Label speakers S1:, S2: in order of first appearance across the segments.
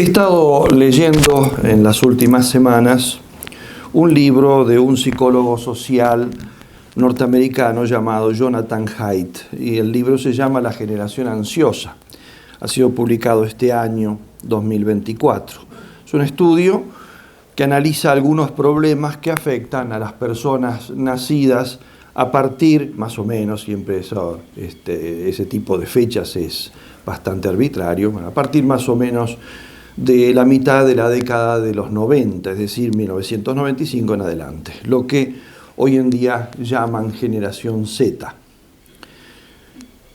S1: He estado leyendo en las últimas semanas un libro de un psicólogo social norteamericano llamado Jonathan Haidt, y el libro se llama La generación ansiosa. Ha sido publicado este año 2024. Es un estudio que analiza algunos problemas que afectan a las personas nacidas a partir, más o menos, siempre ese tipo de fechas es bastante arbitrario, a partir más o menos de la mitad de la década de los 90, es decir, 1995 en adelante, lo que hoy en día llaman generación Z.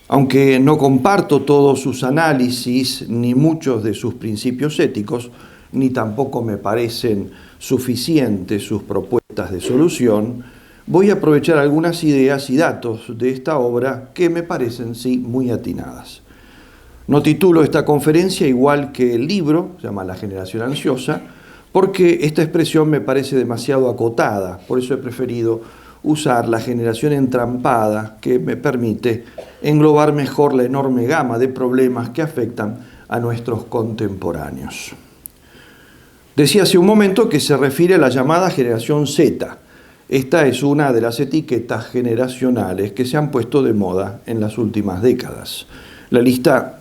S1: Aunque no comparto todos sus análisis ni muchos de sus principios éticos, ni tampoco me parecen suficientes sus propuestas de solución, voy a aprovechar algunas ideas y datos de esta obra que me parecen, sí, muy atinadas. No titulo esta conferencia igual que el libro, se llama La generación ansiosa, porque esta expresión me parece demasiado acotada, por eso he preferido usar la generación entrampada, que me permite englobar mejor la enorme gama de problemas que afectan a nuestros contemporáneos. Decía hace un momento que se refiere a la llamada generación Z. Esta es una de las etiquetas generacionales que se han puesto de moda en las últimas décadas. La lista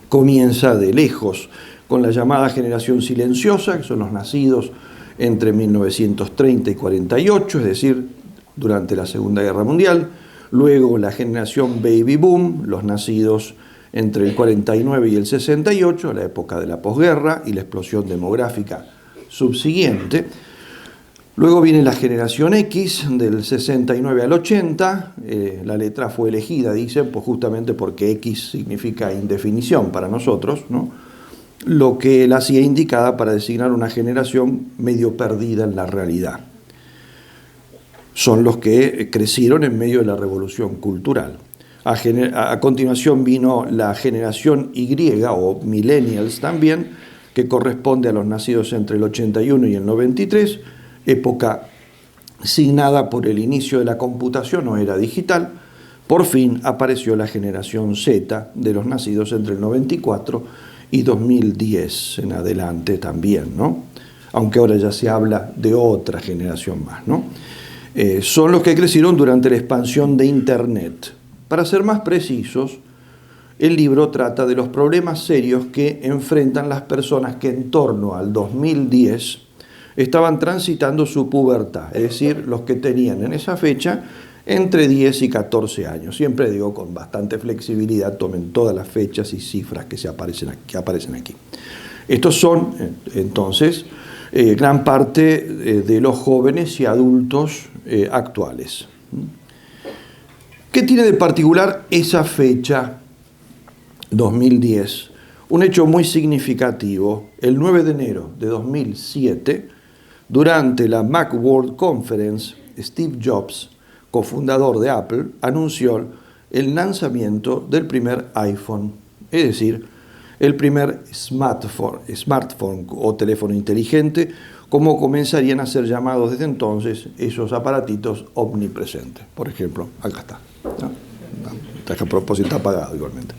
S1: comienza de lejos con la llamada generación silenciosa, que son los nacidos entre 1930 y 48, es decir, durante la Segunda Guerra Mundial. Luego la generación baby boom, los nacidos entre el 49 y el 68, la época de la posguerra y la explosión demográfica subsiguiente. Luego viene la generación X, del 69 al 80, la letra fue elegida, dicen, pues justamente porque X significa indefinición para nosotros, ¿no? Lo que la hacía indicada para designar una generación medio perdida en la realidad. Son los que crecieron en medio de la revolución cultural. A continuación vino la generación Y, o millennials también, que corresponde a los nacidos entre el 81 y el 93, época signada por el inicio de la computación o era digital. Por fin apareció la generación Z, de los nacidos entre el 94 y 2010 en adelante también, ¿no? Aunque ahora ya se habla de otra generación más, ¿no? Son los que crecieron durante la expansión de Internet. Para ser más precisos, el libro trata de los problemas serios que enfrentan las personas que en torno al 2010 estaban transitando su pubertad, es decir, los que tenían en esa fecha entre 10 y 14 años. Siempre digo con bastante flexibilidad, tomen todas las fechas y cifras que aparecen aquí. Estos son, entonces, gran parte de los jóvenes y adultos actuales. ¿Qué tiene de particular esa fecha, 2010? Un hecho muy significativo: el 9 de enero de 2007, durante la Macworld Conference, Steve Jobs, cofundador de Apple, anunció el lanzamiento del primer iPhone, es decir, el primer smartphone o teléfono inteligente, como comenzarían a ser llamados desde entonces esos aparatitos omnipresentes. Por ejemplo, acá está, ¿no? A propósito, está apagado igualmente.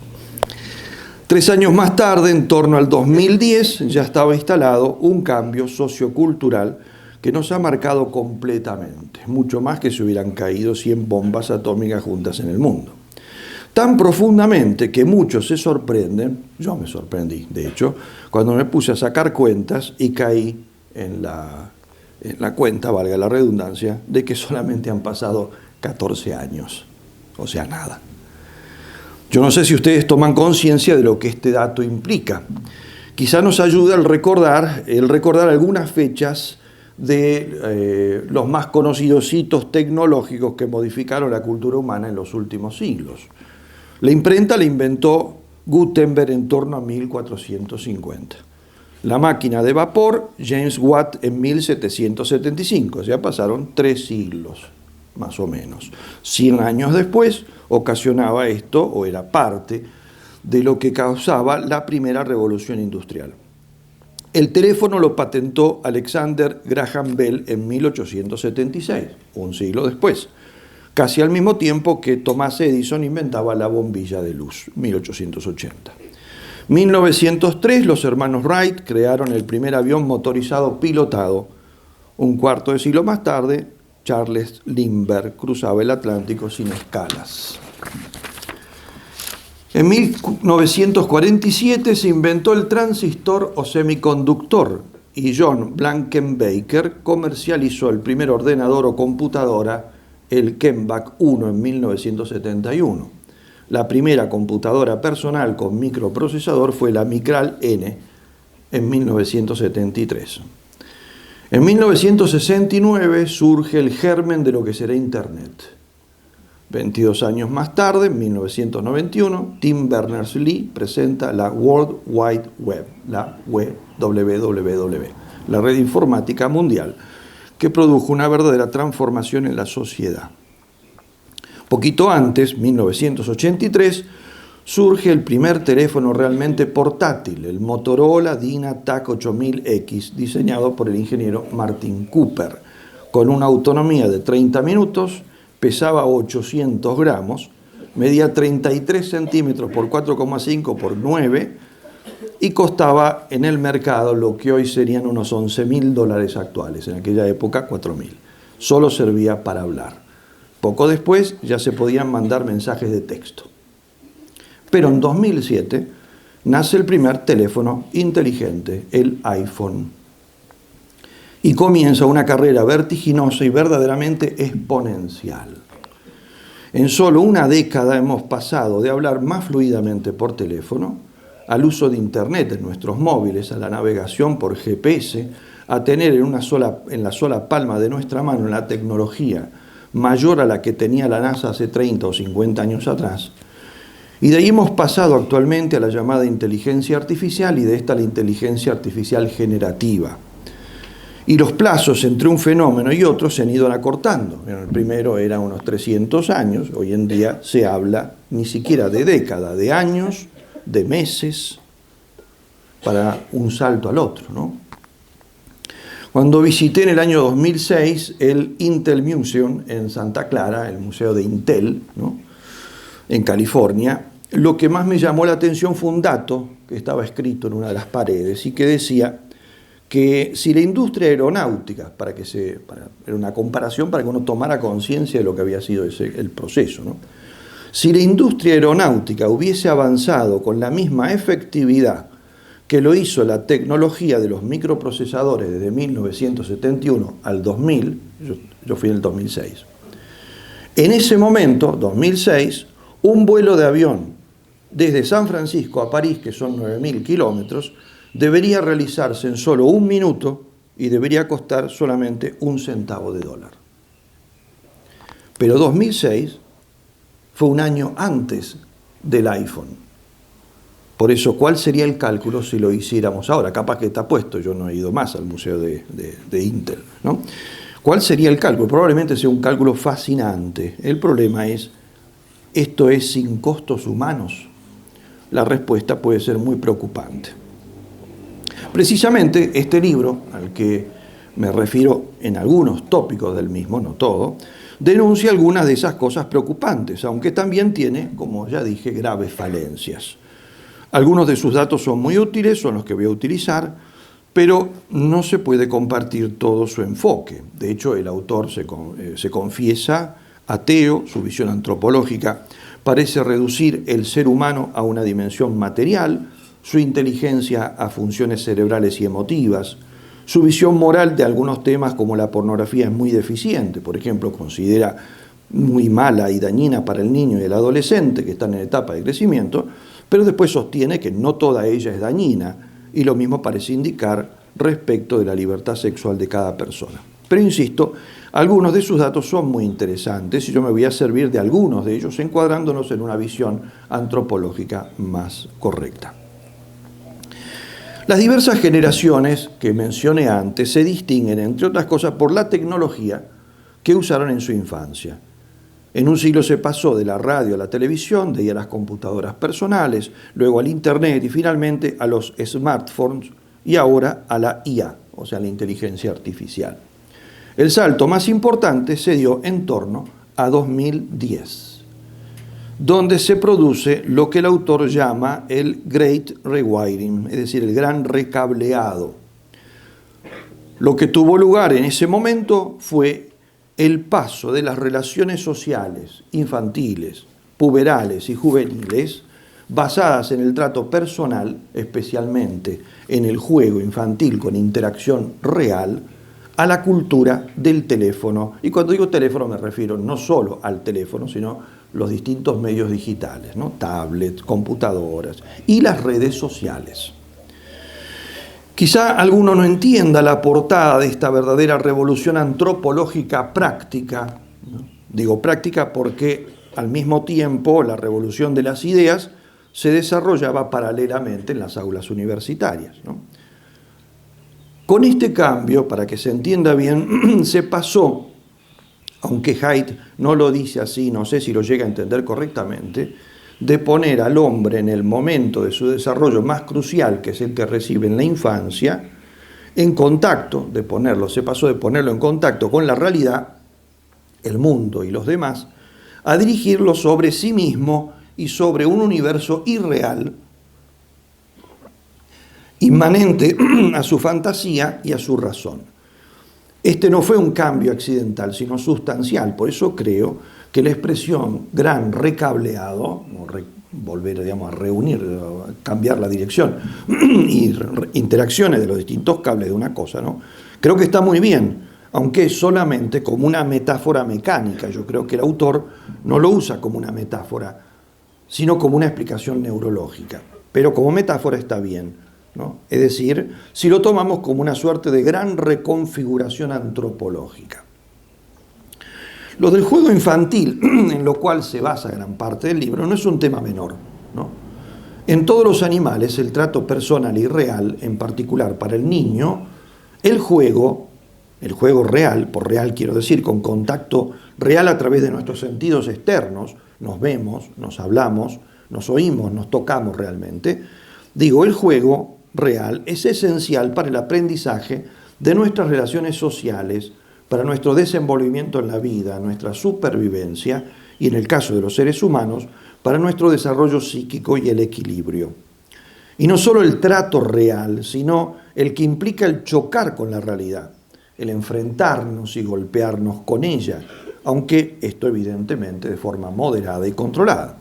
S1: 3 años más tarde, en torno al 2010, ya estaba instalado un cambio sociocultural que nos ha marcado completamente, mucho más que si hubieran caído 100 bombas atómicas juntas en el mundo. Tan profundamente que muchos se sorprenden, yo me sorprendí, de hecho, cuando me puse a sacar cuentas y caí en la cuenta, valga la redundancia, de que solamente han pasado 14 años, o sea, nada. Yo no sé si ustedes toman conciencia de lo que este dato implica. Quizá nos ayuda el recordar algunas fechas de los más conocidos hitos tecnológicos que modificaron la cultura humana en los últimos siglos. La imprenta la inventó Gutenberg en torno a 1450. La máquina de vapor, James Watt en 1775. Ya pasaron 3 siglos, más o menos. 100 años después, ocasionaba esto, o era parte de lo que causaba la primera revolución industrial. El teléfono lo patentó Alexander Graham Bell en 1876, un siglo después, casi al mismo tiempo que Thomas Edison inventaba la bombilla de luz, 1880. 1903, los hermanos Wright crearon el primer avión motorizado pilotado. Un cuarto de siglo más tarde, Charles Lindbergh cruzaba el Atlántico sin escalas. En 1947 se inventó el transistor o semiconductor y John Blankenbaker comercializó el primer ordenador o computadora, el Kenbach I, en 1971. La primera computadora personal con microprocesador fue la Micral N en 1973. En 1969 surge el germen de lo que será Internet. 22 años más tarde, en 1991, Tim Berners-Lee presenta la World Wide Web, la WWW, la red informática mundial, que produjo una verdadera transformación en la sociedad. Poquito antes, 1983, surge el primer teléfono realmente portátil, el Motorola Dynatac 8000X, diseñado por el ingeniero Martin Cooper, con una autonomía de 30 minutos, pesaba 800 gramos, medía 33 centímetros por 4,5 por 9 y costaba en el mercado lo que hoy serían unos $11.000 actuales, en aquella época 4.000. Solo servía para hablar. Poco después ya se podían mandar mensajes de texto. Pero en 2007 nace el primer teléfono inteligente, el iPhone. Y comienza una carrera vertiginosa y verdaderamente exponencial. En solo una década hemos pasado de hablar más fluidamente por teléfono, al uso de Internet en nuestros móviles, a la navegación por GPS, a tener en la sola palma de nuestra mano la tecnología mayor a la que tenía la NASA hace 30 o 50 años atrás. Y de ahí hemos pasado actualmente a la llamada inteligencia artificial y de esta a la inteligencia artificial generativa. Y los plazos entre un fenómeno y otro se han ido acortando. El primero era unos 300 años, hoy en día se habla ni siquiera de década, de años, de meses, para un salto al otro, ¿no? Cuando visité en el año 2006 el Intel Museum en Santa Clara, el museo de Intel, ¿no?, en California, lo que más me llamó la atención fue un dato que estaba escrito en una de las paredes y que decía que si la industria aeronáutica, era una comparación para que uno tomara conciencia de lo que había sido el proceso, ¿no? Si la industria aeronáutica hubiese avanzado con la misma efectividad que lo hizo la tecnología de los microprocesadores desde 1971 al 2000, yo fui en el 2006, en ese momento, 2006, un vuelo de avión desde San Francisco a París, que son 9.000 kilómetros, debería realizarse en solo 1 minuto y debería costar solamente $0.01. Pero 2006 fue un año antes del iPhone. Por eso, ¿cuál sería el cálculo si lo hiciéramos ahora? Capaz que está puesto, yo no he ido más al museo de Intel, ¿no? ¿Cuál sería el cálculo? Probablemente sea un cálculo fascinante. El problema es, ¿esto es sin costos humanos? La respuesta puede ser muy preocupante. Precisamente este libro, al que me refiero en algunos tópicos del mismo, no todo, denuncia algunas de esas cosas preocupantes, aunque también tiene, como ya dije, graves falencias. Algunos de sus datos son muy útiles, son los que voy a utilizar, pero no se puede compartir todo su enfoque. De hecho, el autor se confiesa ateo, su visión antropológica parece reducir el ser humano a una dimensión material, su inteligencia a funciones cerebrales y emotivas. Su visión moral de algunos temas como la pornografía es muy deficiente. Por ejemplo, considera muy mala y dañina para el niño y el adolescente que están en etapa de crecimiento, pero después sostiene que no toda ella es dañina, y lo mismo parece indicar respecto de la libertad sexual de cada persona. Pero insisto, algunos de sus datos son muy interesantes y yo me voy a servir de algunos de ellos encuadrándonos en una visión antropológica más correcta. Las diversas generaciones que mencioné antes se distinguen, entre otras cosas, por la tecnología que usaron en su infancia. En un siglo se pasó de la radio a la televisión, de ahí a las computadoras personales, luego al Internet y finalmente a los smartphones y ahora a la IA, o sea, la inteligencia artificial. El salto más importante se dio en torno a 2010. donde se produce lo que el autor llama el Great Rewiring, es decir, el gran recableado. Lo que tuvo lugar en ese momento fue el paso de las relaciones sociales, infantiles, puberales y juveniles, basadas en el trato personal, especialmente en el juego infantil con interacción real, a la cultura del teléfono. Y cuando digo teléfono me refiero no solo al teléfono, sino los distintos medios digitales, ¿no? Tablets, computadoras y las redes sociales. Quizá alguno no entienda la portada de esta verdadera revolución antropológica práctica, ¿no? Digo práctica porque al mismo tiempo la revolución de las ideas se desarrollaba paralelamente en las aulas universitarias, ¿no? Con este cambio, para que se entienda bien, se pasó, aunque Haidt no lo dice así, no sé si lo llega a entender correctamente, de poner al hombre en el momento de su desarrollo más crucial, que es el que recibe en la infancia, en contacto, se pasó de ponerlo en contacto con la realidad, el mundo y los demás, a dirigirlo sobre sí mismo y sobre un universo irreal, inmanente a su fantasía y a su razón. Este no fue un cambio accidental, sino sustancial. Por eso creo que la expresión gran recableado, volver, digamos, a reunir, a cambiar la dirección y interacciones de los distintos cables de una cosa, ¿no? Creo que está muy bien, aunque es solamente como una metáfora mecánica. Yo creo que el autor no lo usa como una metáfora, sino como una explicación neurológica. Pero como metáfora está bien, ¿no? Es decir, si lo tomamos como una suerte de gran reconfiguración antropológica. Lo del juego infantil, en lo cual se basa gran parte del libro, no es un tema menor, ¿no? En todos los animales, el trato personal y real, en particular para el niño, el juego real, por real quiero decir, con contacto real a través de nuestros sentidos externos, nos vemos, nos hablamos, nos oímos, nos tocamos realmente. Digo, el juego real es esencial para el aprendizaje de nuestras relaciones sociales, para nuestro desenvolvimiento en la vida, nuestra supervivencia y, en el caso de los seres humanos, para nuestro desarrollo psíquico y el equilibrio. Y no solo el trato real, sino el que implica el chocar con la realidad, el enfrentarnos y golpearnos con ella, aunque esto evidentemente de forma moderada y controlada.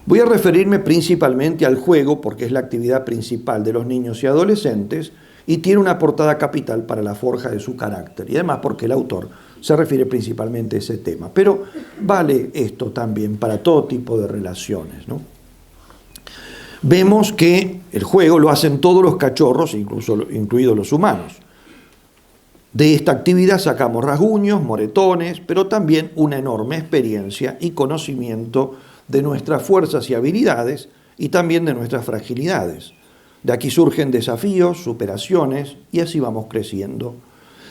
S1: Voy a referirme principalmente al juego porque es la actividad principal de los niños y adolescentes y tiene una portada capital para la forja de su carácter, y además porque el autor se refiere principalmente a ese tema. Pero vale esto también para todo tipo de relaciones, ¿no? Vemos que el juego lo hacen todos los cachorros, incluidos los humanos. De esta actividad sacamos rasguños, moretones, pero también una enorme experiencia y conocimiento de nuestras fuerzas y habilidades y también de nuestras fragilidades. De aquí surgen desafíos, superaciones y así vamos creciendo.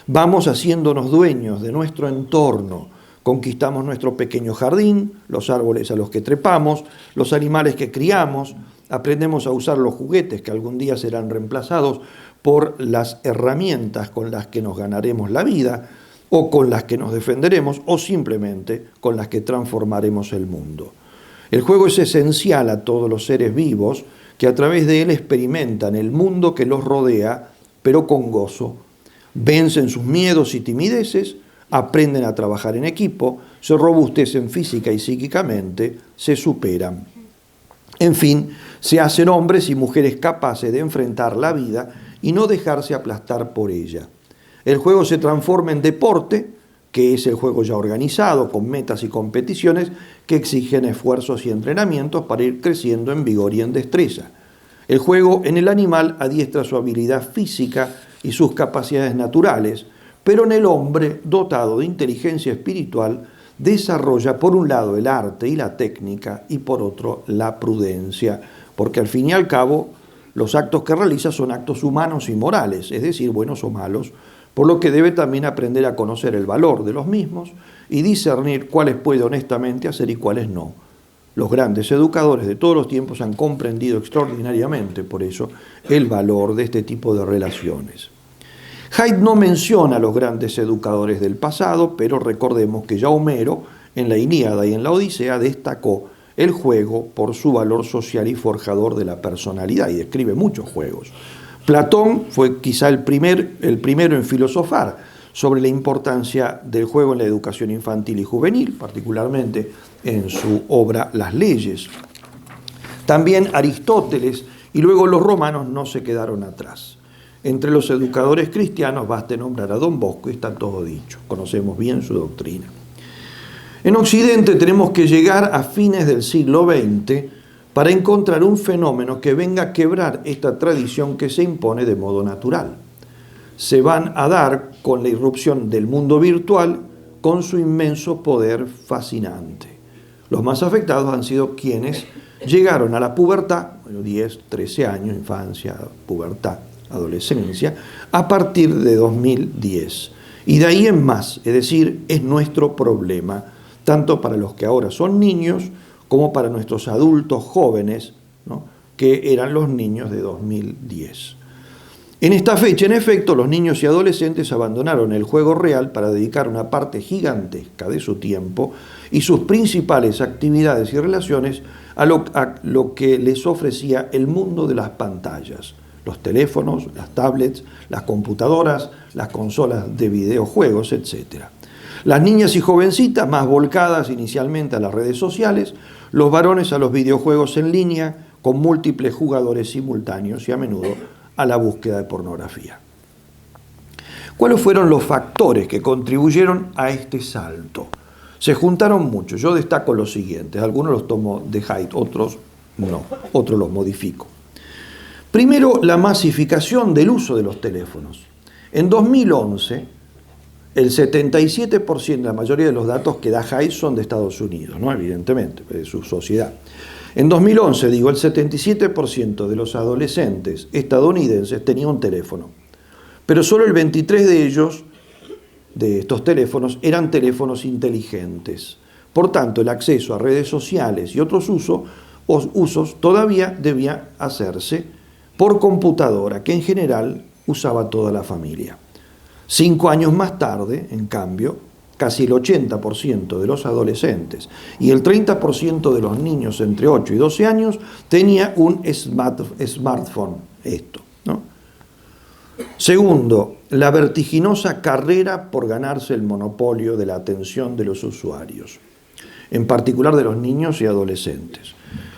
S1: Vamos haciéndonos dueños de nuestro entorno. Conquistamos nuestro pequeño jardín, los árboles a los que trepamos, los animales que criamos, aprendemos a usar los juguetes que algún día serán reemplazados por las herramientas con las que nos ganaremos la vida o con las que nos defenderemos o simplemente con las que transformaremos el mundo. El juego es esencial a todos los seres vivos que a través de él experimentan el mundo que los rodea, pero con gozo. Vencen sus miedos y timideces, aprenden a trabajar en equipo, se robustecen física y psíquicamente, se superan. En fin, se hacen hombres y mujeres capaces de enfrentar la vida y no dejarse aplastar por ella. El juego se transforma en deporte, que es el juego ya organizado, con metas y competiciones que exigen esfuerzos y entrenamientos para ir creciendo en vigor y en destreza. El juego en el animal adiestra su habilidad física y sus capacidades naturales, pero en el hombre, dotado de inteligencia espiritual, desarrolla por un lado el arte y la técnica y por otro la prudencia, porque al fin y al cabo los actos que realiza son actos humanos y morales, es decir, buenos o malos, por lo que debe también aprender a conocer el valor de los mismos y discernir cuáles puede honestamente hacer y cuáles no. Los grandes educadores de todos los tiempos han comprendido extraordinariamente, por eso, el valor de este tipo de relaciones. Haidt no menciona a los grandes educadores del pasado, pero recordemos que ya Homero, en la Ilíada y en la Odisea, destacó el juego por su valor social y forjador de la personalidad, y describe muchos juegos. Platón fue quizá el primero en filosofar sobre la importancia del juego en la educación infantil y juvenil, particularmente en su obra Las leyes. También Aristóteles y luego los romanos no se quedaron atrás. Entre los educadores cristianos baste nombrar a Don Bosco y está todo dicho. Conocemos bien su doctrina. En Occidente tenemos que llegar a fines del siglo XX para encontrar un fenómeno que venga a quebrar esta tradición que se impone de modo natural. Se van a dar con la irrupción del mundo virtual con su inmenso poder fascinante. Los más afectados han sido quienes llegaron a la pubertad, 10, 13 años, infancia, pubertad, adolescencia, a partir de 2010. Y de ahí en más, es decir, es nuestro problema, tanto para los que ahora son niños como para nuestros adultos jóvenes, ¿no?, que eran los niños de 2010. En esta fecha, en efecto, los niños y adolescentes abandonaron el juego real para dedicar una parte gigantesca de su tiempo y sus principales actividades y relaciones a lo que les ofrecía el mundo de las pantallas, los teléfonos, las tablets, las computadoras, las consolas de videojuegos, etc. Las niñas y jovencitas más volcadas inicialmente a las redes sociales, los varones a los videojuegos en línea con múltiples jugadores simultáneos y a menudo a la búsqueda de pornografía. ¿Cuáles fueron los factores que contribuyeron a este salto? Se juntaron muchos. Yo destaco los siguientes. Algunos los tomo de Haidt, otros no. Otros los modifico. Primero, la masificación del uso de los teléfonos. En 2011, el 77%, la mayoría de los datos que da Haidt son de Estados Unidos, ¿no?, evidentemente, de su sociedad. En 2011, el 77% de los adolescentes estadounidenses tenía un teléfono, pero solo el 23% de ellos, de estos teléfonos, eran teléfonos inteligentes. Por tanto, el acceso a redes sociales y otros usos todavía debía hacerse por computadora, que en general usaba toda la familia. 5 años más tarde, en cambio, casi el 80% de los adolescentes y el 30% de los niños entre 8 y 12 años tenía un smartphone, ¿no? Segundo, la vertiginosa carrera por ganarse el monopolio de la atención de los usuarios, en particular de los niños y adolescentes.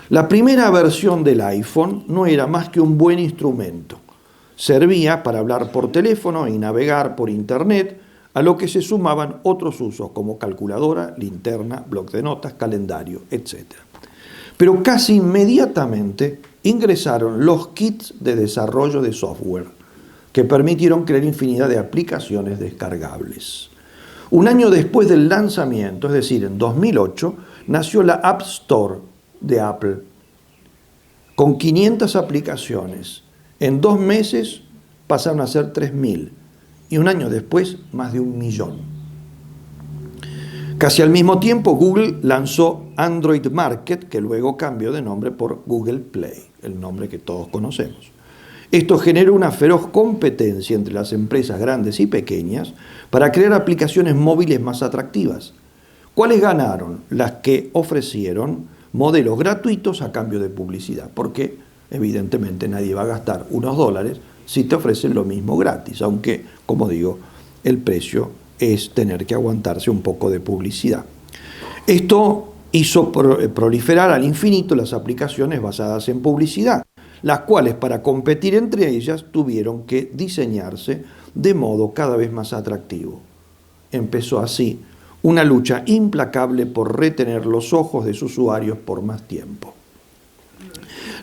S1: La primera versión del iPhone no era más que un buen instrumento. Servía para hablar por teléfono y navegar por Internet, a lo que se sumaban otros usos como calculadora, linterna, bloc de notas, calendario, etc. Pero casi inmediatamente ingresaron los kits de desarrollo de software, que permitieron crear infinidad de aplicaciones descargables. Un año después del lanzamiento, es decir, en 2008, nació la App Store de Apple, con 500 aplicaciones. En 2 meses pasaron a ser 3.000 y un año después más de 1.000.000. Casi al mismo tiempo Google lanzó Android Market, que luego cambió de nombre por Google Play, el nombre que todos conocemos. Esto generó una feroz competencia entre las empresas grandes y pequeñas para crear aplicaciones móviles más atractivas. ¿Cuáles ganaron? Las que ofrecieron modelos gratuitos a cambio de publicidad, porque evidentemente nadie va a gastar unos dólares si te ofrecen lo mismo gratis, aunque, como digo, el precio es tener que aguantarse un poco de publicidad. Esto hizo proliferar al infinito las aplicaciones basadas en publicidad, las cuales para competir entre ellas tuvieron que diseñarse de modo cada vez más atractivo. Empezó así una lucha implacable por retener los ojos de sus usuarios por más tiempo.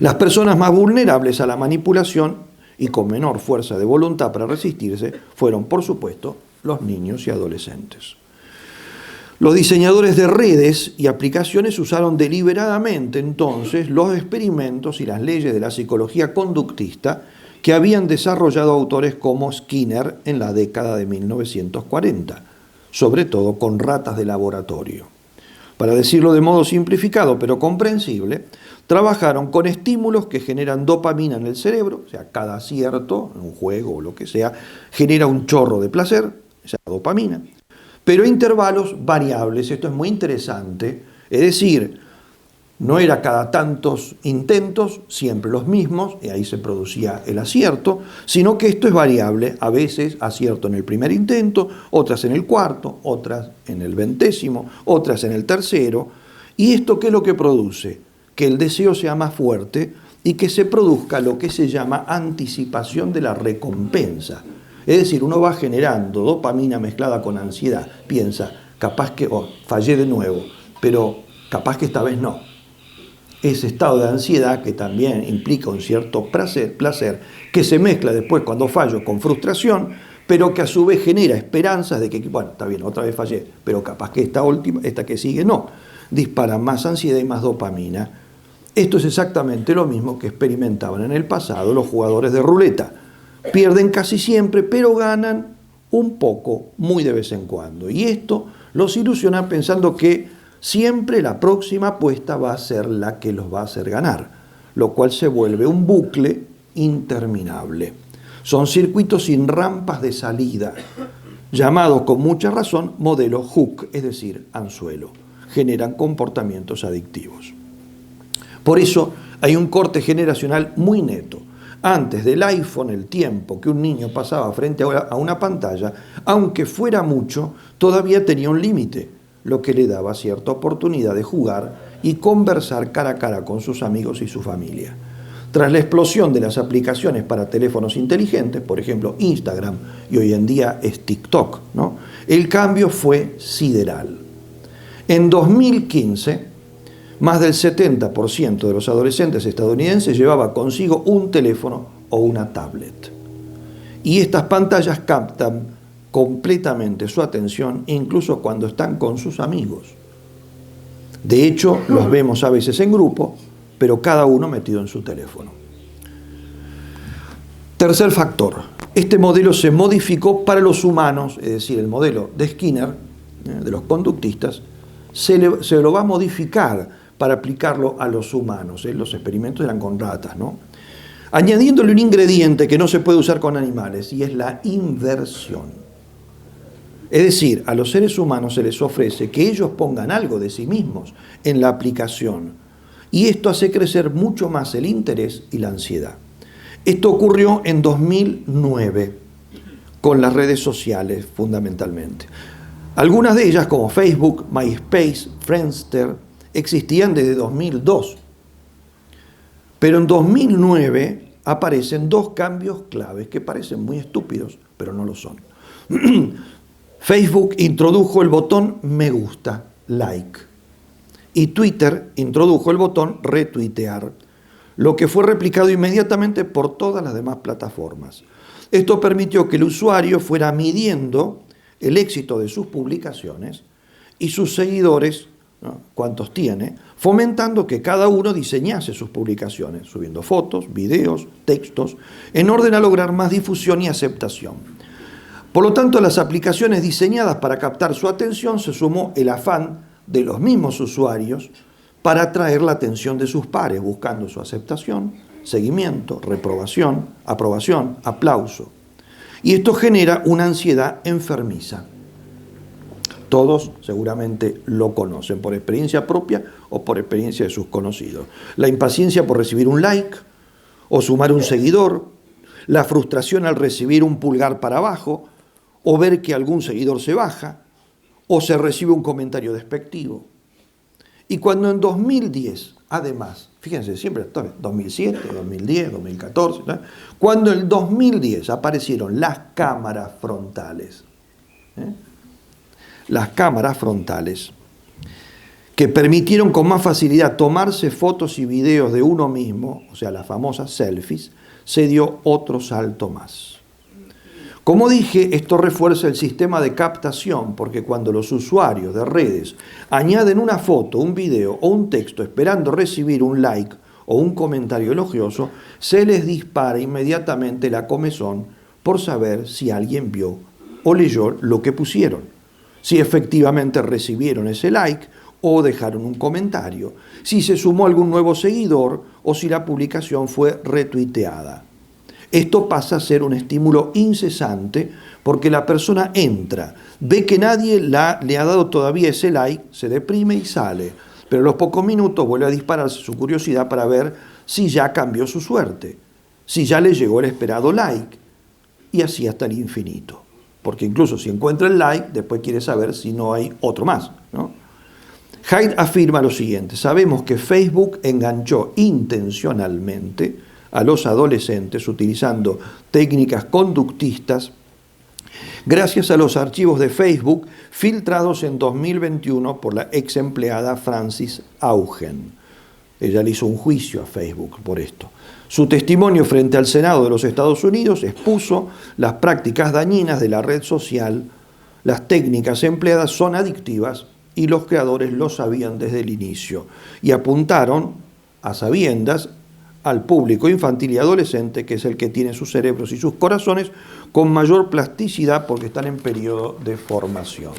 S1: Las personas más vulnerables a la manipulación y con menor fuerza de voluntad para resistirse fueron, por supuesto, los niños y adolescentes. Los diseñadores de redes y aplicaciones usaron deliberadamente entonces los experimentos y las leyes de la psicología conductista que habían desarrollado autores como Skinner en la década de 1940, sobre todo con ratas de laboratorio. Para decirlo de modo simplificado pero comprensible, trabajaron con estímulos que generan dopamina en el cerebro, o sea, cada acierto, en un juego o lo que sea, genera un chorro de placer, esa dopamina, pero intervalos variables. Esto es muy interesante, es decir, No era cada tantos intentos, siempre los mismos, y ahí se producía el acierto, sino que esto es variable, a veces acierto en el primer intento, otras en el cuarto, otras en el 20º, otras en el tercero. ¿Y esto qué es lo que produce? Que el deseo sea más fuerte y que se produzca lo que se llama anticipación de la recompensa. Es decir, uno va generando dopamina mezclada con ansiedad. Piensa, capaz que fallé de nuevo, pero capaz que esta vez no. Ese estado de ansiedad, que también implica un cierto placer, que se mezcla después cuando fallo con frustración, pero que a su vez genera esperanzas de que, bueno, está bien, otra vez fallé, pero capaz que esta que sigue no. Dispara más ansiedad y más dopamina. Esto es exactamente lo mismo que experimentaban en el pasado los jugadores de ruleta. Pierden casi siempre, pero ganan un poco, muy de vez en cuando. Y esto los ilusiona pensando que siempre la próxima apuesta va a ser la que los va a hacer ganar, lo cual se vuelve un bucle interminable. Son circuitos sin rampas de salida, llamados con mucha razón modelo hook, es decir, anzuelo. Generan comportamientos adictivos. Por eso hay un corte generacional muy neto. Antes del iPhone, el tiempo que un niño pasaba frente a una pantalla, aunque fuera mucho, todavía tenía un límite, lo que le daba cierta oportunidad de jugar y conversar cara a cara con sus amigos y su familia. Tras la explosión de las aplicaciones para teléfonos inteligentes, por ejemplo Instagram y hoy en día es TikTok, ¿no? El cambio fue sideral. En 2015, más del 70% de los adolescentes estadounidenses llevaba consigo un teléfono o una tablet. Y estas pantallas captan completamente su atención, incluso cuando están con sus amigos. De hecho, los vemos a veces en grupo, pero cada uno metido en su teléfono. Tercer factor. Este modelo se modificó para los humanos, es decir, el modelo de Skinner, de los conductistas, se lo va a modificar para aplicarlo a los humanos. Los experimentos eran con ratas, ¿no? Añadiéndole un ingrediente que no se puede usar con animales, y es la inversión. Es decir, a los seres humanos se les ofrece que ellos pongan algo de sí mismos en la aplicación, y esto hace crecer mucho más el interés y la ansiedad. Esto ocurrió en 2009, con las redes sociales fundamentalmente. Algunas de ellas, como Facebook, MySpace, Friendster, existían desde 2002. Pero en 2009 aparecen dos cambios claves que parecen muy estúpidos, pero no lo son. Facebook introdujo el botón me gusta, like, y Twitter introdujo el botón retuitear, lo que fue replicado inmediatamente por todas las demás plataformas. Esto permitió que el usuario fuera midiendo el éxito de sus publicaciones y sus seguidores, ¿no?, cuántos tiene, fomentando que cada uno diseñase sus publicaciones, subiendo fotos, videos, textos, en orden a lograr más difusión y aceptación. Por lo tanto, a las aplicaciones diseñadas para captar su atención se sumó el afán de los mismos usuarios para atraer la atención de sus pares, buscando su aceptación, seguimiento, reprobación, aprobación, aplauso. Y esto genera una ansiedad enfermiza. Todos seguramente lo conocen por experiencia propia o por experiencia de sus conocidos. La impaciencia por recibir un like o sumar un seguidor, la frustración al recibir un pulgar para abajo o ver que algún seguidor se baja o se recibe un comentario despectivo. Y cuando en 2010, además, fíjense, siempre 2007, 2010, 2014, ¿no? Cuando en 2010 aparecieron las cámaras frontales, las cámaras frontales, que permitieron con más facilidad tomarse fotos y videos de uno mismo, o sea, las famosas selfies, se dio otro salto más. Como dije, esto refuerza el sistema de captación, porque cuando los usuarios de redes añaden una foto, un video o un texto esperando recibir un like o un comentario elogioso, se les dispara inmediatamente la comezón por saber si alguien vio o leyó lo que pusieron, si efectivamente recibieron ese like o dejaron un comentario, si se sumó algún nuevo seguidor o si la publicación fue retuiteada. Esto pasa a ser un estímulo incesante porque la persona entra, ve que nadie le ha dado todavía ese like, se deprime y sale. Pero a los pocos minutos vuelve a dispararse su curiosidad para ver si ya cambió su suerte, si ya le llegó el esperado like, y así hasta el infinito. Porque incluso si encuentra el like, después quiere saber si no hay otro más, ¿no? Haidt afirma lo siguiente: sabemos que Facebook enganchó intencionalmente a los adolescentes utilizando técnicas conductistas gracias a los archivos de Facebook filtrados en 2021 por la ex empleada Frances Haugen. Ella le hizo un juicio a Facebook por esto. Su testimonio frente al Senado de los Estados Unidos expuso las prácticas dañinas de la red social. Las técnicas empleadas son adictivas y los creadores lo sabían desde el inicio y apuntaron a sabiendas al público infantil y adolescente, que es el que tiene sus cerebros y sus corazones con mayor plasticidad porque están en periodo de formación.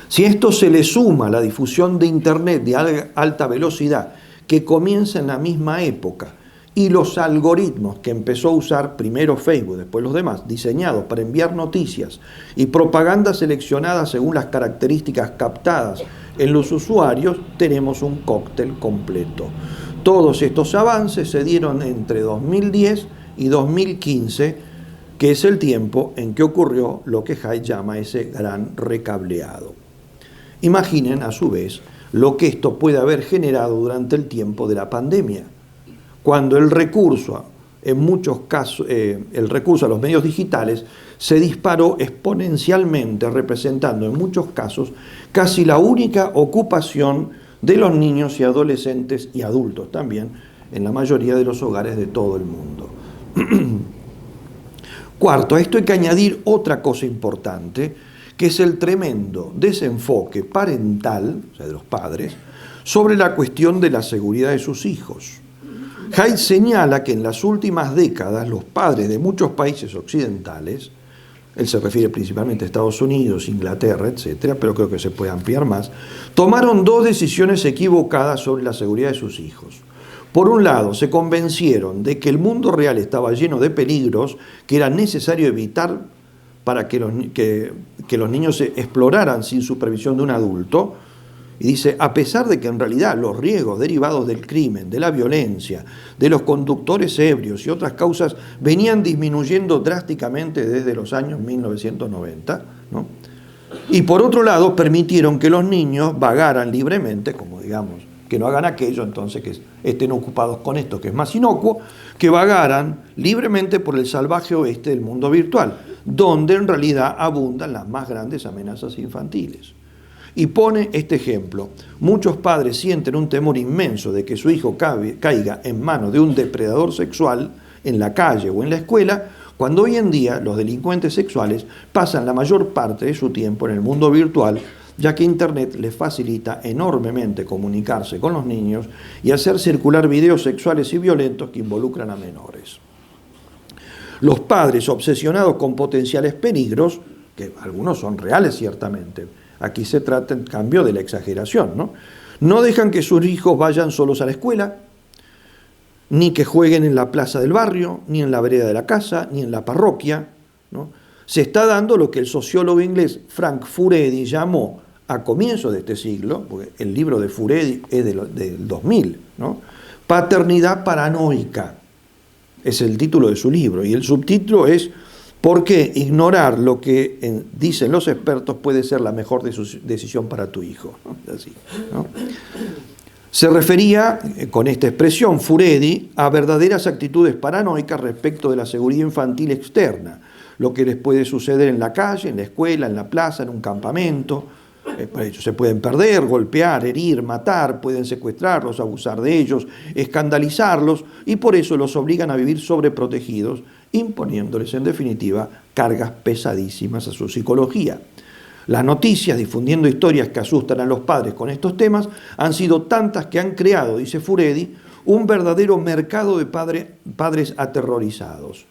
S1: Si esto se le suma a la difusión de Internet de alta velocidad que comienza en la misma época y los algoritmos que empezó a usar primero Facebook, después los demás, diseñados para enviar noticias y propaganda seleccionada según las características captadas en los usuarios, tenemos un cóctel completo. Todos estos avances se dieron entre 2010 y 2015, que es el tiempo en que ocurrió lo que Haidt llama ese gran recableado. Imaginen, a su vez, lo que esto puede haber generado durante el tiempo de la pandemia, cuando el recurso, en muchos casos, el recurso a los medios digitales se disparó exponencialmente, representando en muchos casos casi la única ocupación de los niños y adolescentes y adultos también, en la mayoría de los hogares de todo el mundo. Cuarto, a esto hay que añadir otra cosa importante, que es el tremendo desenfoque parental, o sea, de los padres, sobre la cuestión de la seguridad de sus hijos. Haidt señala que en las últimas décadas los padres de muchos países occidentales, él se refiere principalmente a Estados Unidos, Inglaterra, etcétera, pero creo que se puede ampliar más, tomaron dos decisiones equivocadas sobre la seguridad de sus hijos. Por un lado, se convencieron de que el mundo real estaba lleno de peligros que era necesario evitar para que los niños se exploraran sin supervisión de un adulto. Y dice, a pesar de que en realidad los riesgos derivados del crimen, de la violencia, de los conductores ebrios y otras causas venían disminuyendo drásticamente desde los años 1990, ¿no? Y por otro lado, permitieron que los niños vagaran libremente, como digamos, que no hagan aquello, entonces que estén ocupados con esto, que es más inocuo, que vagaran libremente por el salvaje oeste del mundo virtual, donde en realidad abundan las más grandes amenazas infantiles. Y pone este ejemplo: muchos padres sienten un temor inmenso de que su hijo caiga en manos de un depredador sexual en la calle o en la escuela, cuando hoy en día los delincuentes sexuales pasan la mayor parte de su tiempo en el mundo virtual, ya que Internet les facilita enormemente comunicarse con los niños y hacer circular videos sexuales y violentos que involucran a menores. Los padres obsesionados con potenciales peligros, que algunos son reales ciertamente, aquí se trata en cambio de la exageración, ¿no? No dejan que sus hijos vayan solos a la escuela, ni que jueguen en la plaza del barrio, ni en la vereda de la casa, ni en la parroquia, ¿no? Se está dando lo que el sociólogo inglés Frank Furedi llamó a comienzos de este siglo, porque el libro de Furedi es del 2000, ¿no? Paternidad paranoica, es el título de su libro, y el subtítulo es ¿por qué ignorar lo que dicen los expertos puede ser la mejor decisión para tu hijo? ¿No? Así, ¿no? Se refería, con esta expresión, Furedi, a verdaderas actitudes paranoicas respecto de la seguridad infantil externa, lo que les puede suceder en la calle, en la escuela, en la plaza, en un campamento. Por ello, se pueden perder, golpear, herir, matar, pueden secuestrarlos, abusar de ellos, escandalizarlos, y por eso los obligan a vivir sobreprotegidos, imponiéndoles en definitiva cargas pesadísimas a su psicología. Las noticias difundiendo historias que asustan a los padres con estos temas han sido tantas que han creado, dice Furedi, un verdadero mercado de padres aterrorizados.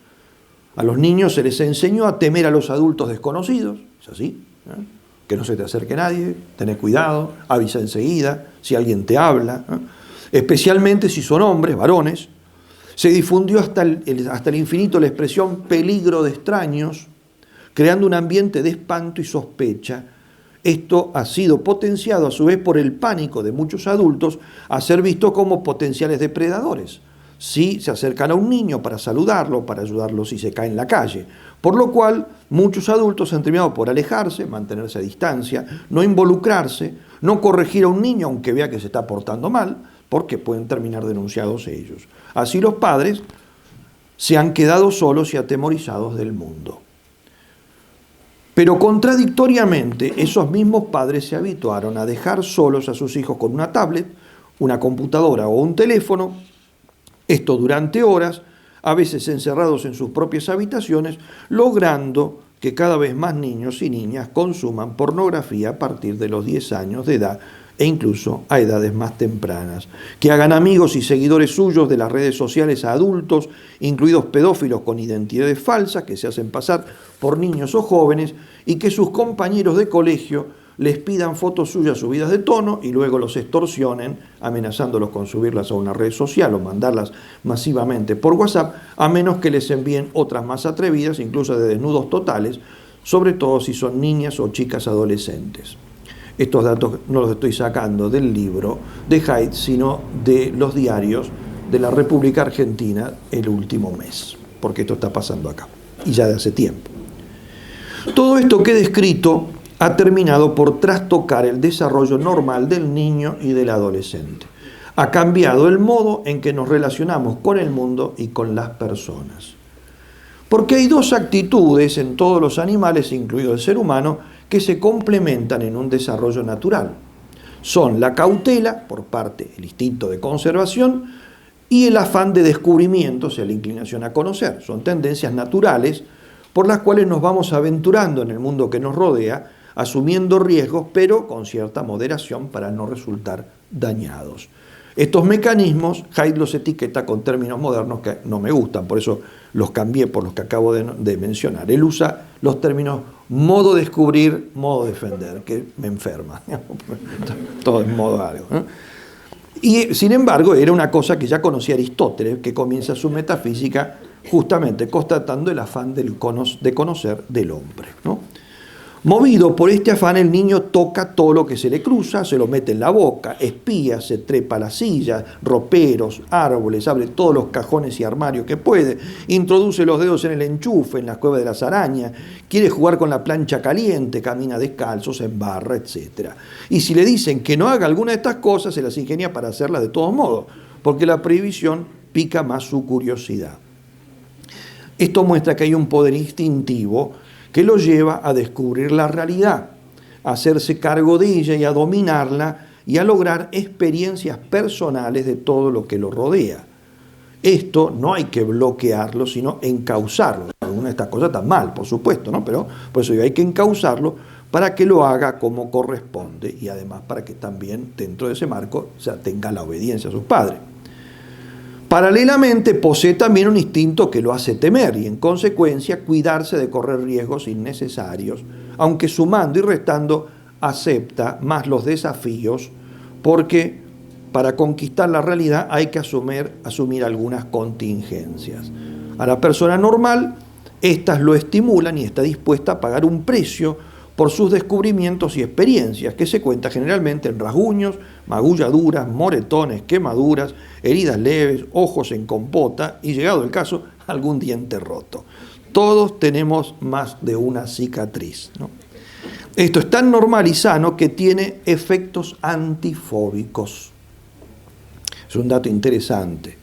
S1: A los niños se les enseñó a temer a los adultos desconocidos, es así, ¿eh? Que no se te acerque nadie, tener cuidado, avisa enseguida si alguien te habla, ¿eh? Especialmente si son hombres, varones. Se difundió hasta el infinito la expresión peligro de extraños, creando un ambiente de espanto y sospecha Esto ha sido potenciado a su vez por el pánico de muchos adultos a ser vistos como potenciales depredadores. Si se acercan a un niño para saludarlo, para ayudarlo si se cae en la calle. Por lo cual, muchos adultos han terminado por alejarse, mantenerse a distancia, no involucrarse, no corregir a un niño aunque vea que se está portando mal, porque pueden terminar denunciados ellos. Así los padres se han quedado solos y atemorizados del mundo. Pero contradictoriamente, esos mismos padres se habituaron a dejar solos a sus hijos con una tablet, una computadora o un teléfono, esto durante horas, a veces encerrados en sus propias habitaciones, logrando que cada vez más niños y niñas consuman pornografía a partir de los 10 años de edad e incluso a edades más tempranas, que hagan amigos y seguidores suyos de las redes sociales a adultos, incluidos pedófilos con identidades falsas que se hacen pasar por niños o jóvenes, y que sus compañeros de colegio les pidan fotos suyas subidas de tono y luego los extorsionen, amenazándolos con subirlas a una red social o mandarlas masivamente por WhatsApp, a menos que les envíen otras más atrevidas, incluso de desnudos totales, sobre todo si son niñas o chicas adolescentes. Estos datos no los estoy sacando del libro de Haidt, sino de los diarios de la República Argentina el último mes, porque esto está pasando acá, y ya de hace tiempo. Todo esto que he descrito ha terminado por trastocar el desarrollo normal del niño y del adolescente. Ha cambiado el modo en que nos relacionamos con el mundo y con las personas. Porque hay dos actitudes en todos los animales, incluido el ser humano, que se complementan en un desarrollo natural. Son la cautela, por parte del instinto de conservación, y el afán de descubrimiento, o sea, la inclinación a conocer. Son tendencias naturales por las cuales nos vamos aventurando en el mundo que nos rodea, asumiendo riesgos, pero con cierta moderación para no resultar dañados. Estos mecanismos, Haidt los etiqueta con términos modernos que no me gustan, por eso los cambié por los que acabo de mencionar. Él usa los términos modo descubrir, modo defender, que me enferma. Todo en modo algo, ¿no? Y sin embargo, era una cosa que ya conocía Aristóteles, que comienza su metafísica justamente constatando el afán de conocer del hombre, ¿no? Movido por este afán, el niño toca todo lo que se le cruza, se lo mete en la boca, espía, se trepa a las sillas, roperos, árboles, abre todos los cajones y armarios que puede, introduce los dedos en el enchufe, en las cuevas de las arañas, quiere jugar con la plancha caliente, camina descalzo, se embarra, etc. Y si le dicen que no haga alguna de estas cosas, se las ingenia para hacerlas de todos modos, porque la prohibición pica más su curiosidad. Esto muestra que hay un poder instintivo que lo lleva a descubrir la realidad, a hacerse cargo de ella y a dominarla y a lograr experiencias personales de todo lo que lo rodea. Esto no hay que bloquearlo, sino encauzarlo. Alguna de estas cosas está mal, por supuesto, ¿no? Pero por eso hay que encauzarlo para que lo haga como corresponde y además para que también dentro de ese marco tenga la obediencia a sus padres. Paralelamente, posee también un instinto que lo hace temer y, en consecuencia, cuidarse de correr riesgos innecesarios, aunque sumando y restando acepta más los desafíos, porque para conquistar la realidad hay que asumir algunas contingencias. A la persona normal, estas lo estimulan y está dispuesta a pagar un precio por sus descubrimientos y experiencias, que se cuenta generalmente en rasguños, magulladuras, moretones, quemaduras, heridas leves, ojos en compota y, llegado el caso, algún diente roto. Todos tenemos más de una cicatriz, ¿no? Esto es tan normal y sano que tiene efectos antifóbicos. Es un dato interesante.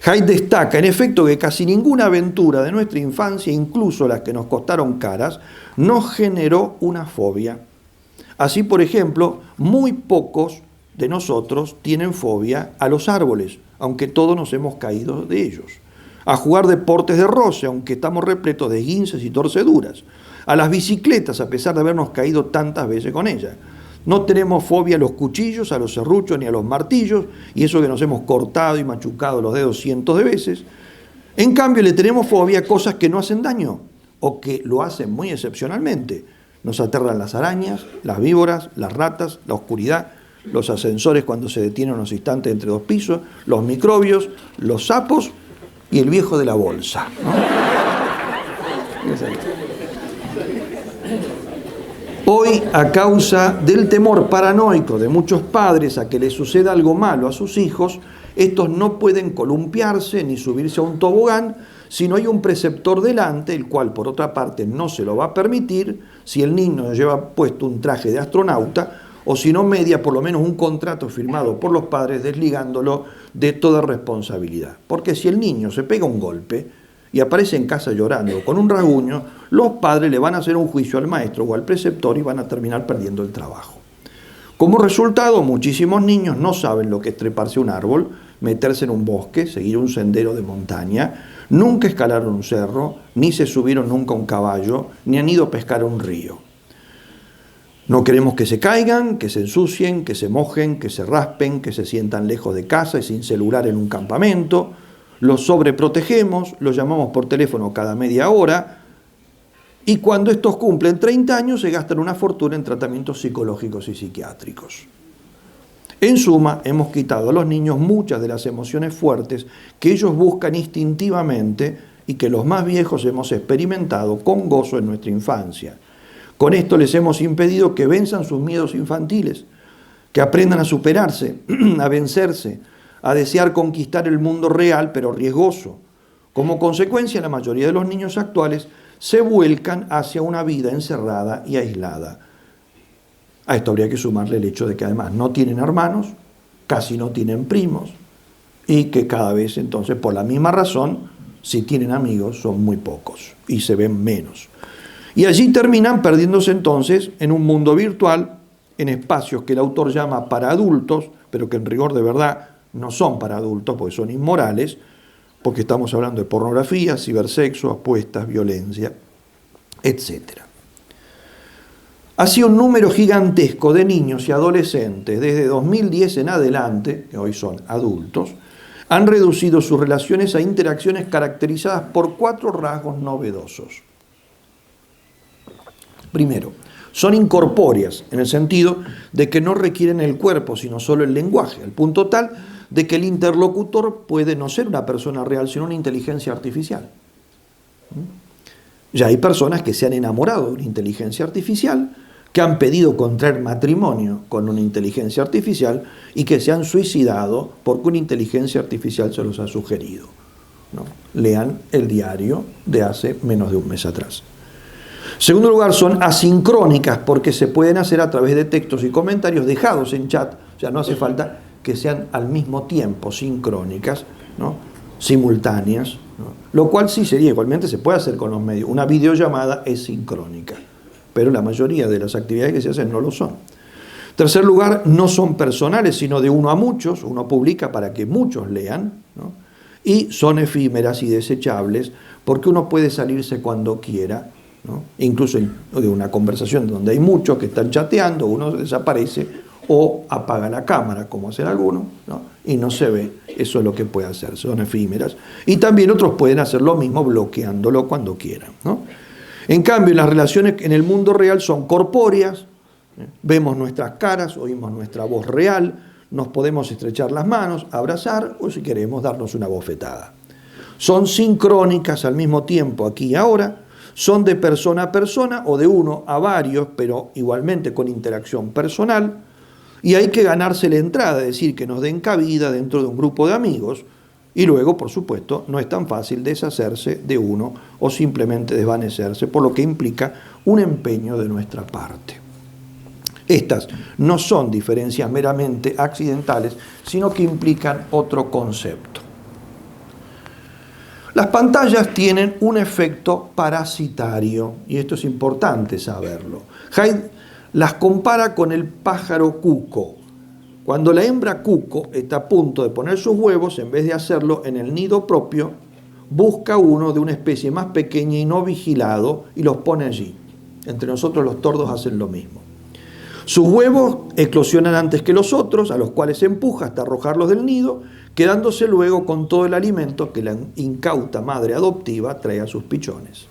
S1: Haidt destaca, en efecto, que casi ninguna aventura de nuestra infancia, incluso las que nos costaron caras, nos generó una fobia. Así, por ejemplo, muy pocos de nosotros tienen fobia a los árboles, aunque todos nos hemos caído de ellos. A jugar deportes de roce, aunque estamos repletos de esguinces y torceduras. A las bicicletas, a pesar de habernos caído tantas veces con ellas. No tenemos fobia a los cuchillos, a los serruchos ni a los martillos, y eso que nos hemos cortado y machucado los dedos cientos de veces. En cambio, le tenemos fobia a cosas que no hacen daño o que lo hacen muy excepcionalmente. Nos aterran las arañas, las víboras, las ratas, la oscuridad, los ascensores cuando se detienen unos instantes entre dos pisos, los microbios, los sapos y el viejo de la bolsa, ¿no? Hoy, a causa del temor paranoico de muchos padres a que les suceda algo malo a sus hijos, estos no pueden columpiarse ni subirse a un tobogán si no hay un preceptor delante, el cual por otra parte no se lo va a permitir si el niño lleva puesto un traje de astronauta o si no media por lo menos un contrato firmado por los padres desligándolo de toda responsabilidad. Porque si el niño se pega un golpe y aparece en casa llorando con un rasguño, los padres le van a hacer un juicio al maestro o al preceptor y van a terminar perdiendo el trabajo. Como resultado, muchísimos niños no saben lo que es treparse a un árbol, meterse en un bosque, seguir un sendero de montaña, nunca escalaron un cerro, ni se subieron nunca a un caballo, ni han ido a pescar a un río. No queremos que se caigan, que se ensucien, que se mojen, que se raspen, que se sientan lejos de casa y sin celular en un campamento. Los sobreprotegemos, los llamamos por teléfono cada media hora y cuando estos cumplen 30 años se gastan una fortuna en tratamientos psicológicos y psiquiátricos. En suma, hemos quitado a los niños muchas de las emociones fuertes que ellos buscan instintivamente y que los más viejos hemos experimentado con gozo en nuestra infancia. Con esto les hemos impedido que venzan sus miedos infantiles, que aprendan a superarse, a vencerse, a desear conquistar el mundo real, pero riesgoso. Como consecuencia, la mayoría de los niños actuales se vuelcan hacia una vida encerrada y aislada. A esto habría que sumarle el hecho de que además no tienen hermanos, casi no tienen primos, y que cada vez entonces, por la misma razón, si tienen amigos, son muy pocos y se ven menos. Y allí terminan perdiéndose entonces en un mundo virtual, en espacios que el autor llama para adultos, pero que en rigor de verdad no son para adultos porque son inmorales, porque estamos hablando de pornografía, cibersexo, apuestas, violencia, etc. Así un número gigantesco de niños y adolescentes desde 2010 en adelante, que hoy son adultos, han reducido sus relaciones a interacciones caracterizadas por 4 rasgos novedosos. Primero, son incorpóreas, en el sentido de que no requieren el cuerpo, sino solo el lenguaje, al punto tal de que el interlocutor puede no ser una persona real, sino una inteligencia artificial. Ya hay personas que se han enamorado de una inteligencia artificial, que han pedido contraer matrimonio con una inteligencia artificial y que se han suicidado porque una inteligencia artificial se los ha sugerido, ¿no? Lean el diario de hace menos de un mes atrás. Segundo lugar, son asincrónicas porque se pueden hacer a través de textos y comentarios dejados en chat, o sea, no hace falta que sean al mismo tiempo sincrónicas, ¿no? Simultáneas, ¿no? Lo cual sí sería, igualmente se puede hacer con los medios. Una videollamada es sincrónica, pero la mayoría de las actividades que se hacen no lo son. Tercer lugar, no son personales, sino de uno a muchos, uno publica para que muchos lean, ¿no? Y son efímeras y desechables porque uno puede salirse cuando quiera, ¿no? Incluso de una conversación donde hay muchos que están chateando, uno desaparece o apaga la cámara, como hacen algunos, ¿no? Y no se ve. Eso es lo que puede hacer, son efímeras. Y también otros pueden hacer lo mismo bloqueándolo cuando quieran, ¿no? En cambio, las relaciones en el mundo real son corpóreas, vemos nuestras caras, oímos nuestra voz real, nos podemos estrechar las manos, abrazar o si queremos darnos una bofetada. Son sincrónicas al mismo tiempo aquí y ahora, son de persona a persona o de uno a varios, pero igualmente con interacción personal, y hay que ganarse la entrada, es decir, que nos den cabida dentro de un grupo de amigos, y luego, por supuesto, no es tan fácil deshacerse de uno o simplemente desvanecerse, por lo que implica un empeño de nuestra parte. Estas no son diferencias meramente accidentales, sino que implican otro concepto. Las pantallas tienen un efecto parasitario, y esto es importante saberlo. Hyde las compara con el pájaro cuco. Cuando la hembra cuco está a punto de poner sus huevos, en vez de hacerlo en el nido propio, busca uno de una especie más pequeña y no vigilado y los pone allí. Entre nosotros los tordos hacen lo mismo. Sus huevos eclosionan antes que los otros, a los cuales se empuja hasta arrojarlos del nido, quedándose luego con todo el alimento que la incauta madre adoptiva trae a sus pichones.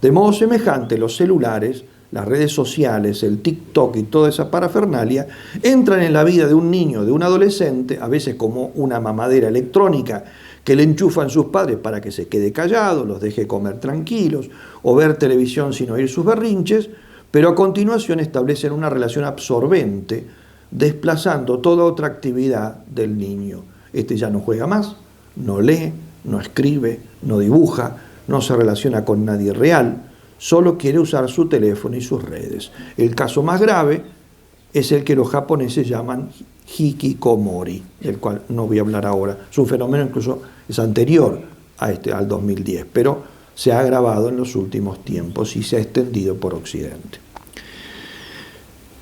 S1: De modo semejante, los celulares, las redes sociales, el TikTok y toda esa parafernalia entran en la vida de un niño, de un adolescente, a veces como una mamadera electrónica que le enchufan sus padres para que se quede callado, los deje comer tranquilos o ver televisión sin oír sus berrinches, pero a continuación establecen una relación absorbente, desplazando toda otra actividad del niño. Este ya no juega más, no lee, no escribe, no dibuja, no se relaciona con nadie real, solo quiere usar su teléfono y sus redes. El caso más grave es el que los japoneses llaman hikikomori, del cual no voy a hablar ahora. Es un fenómeno incluso es anterior al 2010, pero se ha agravado en los últimos tiempos y se ha extendido por Occidente.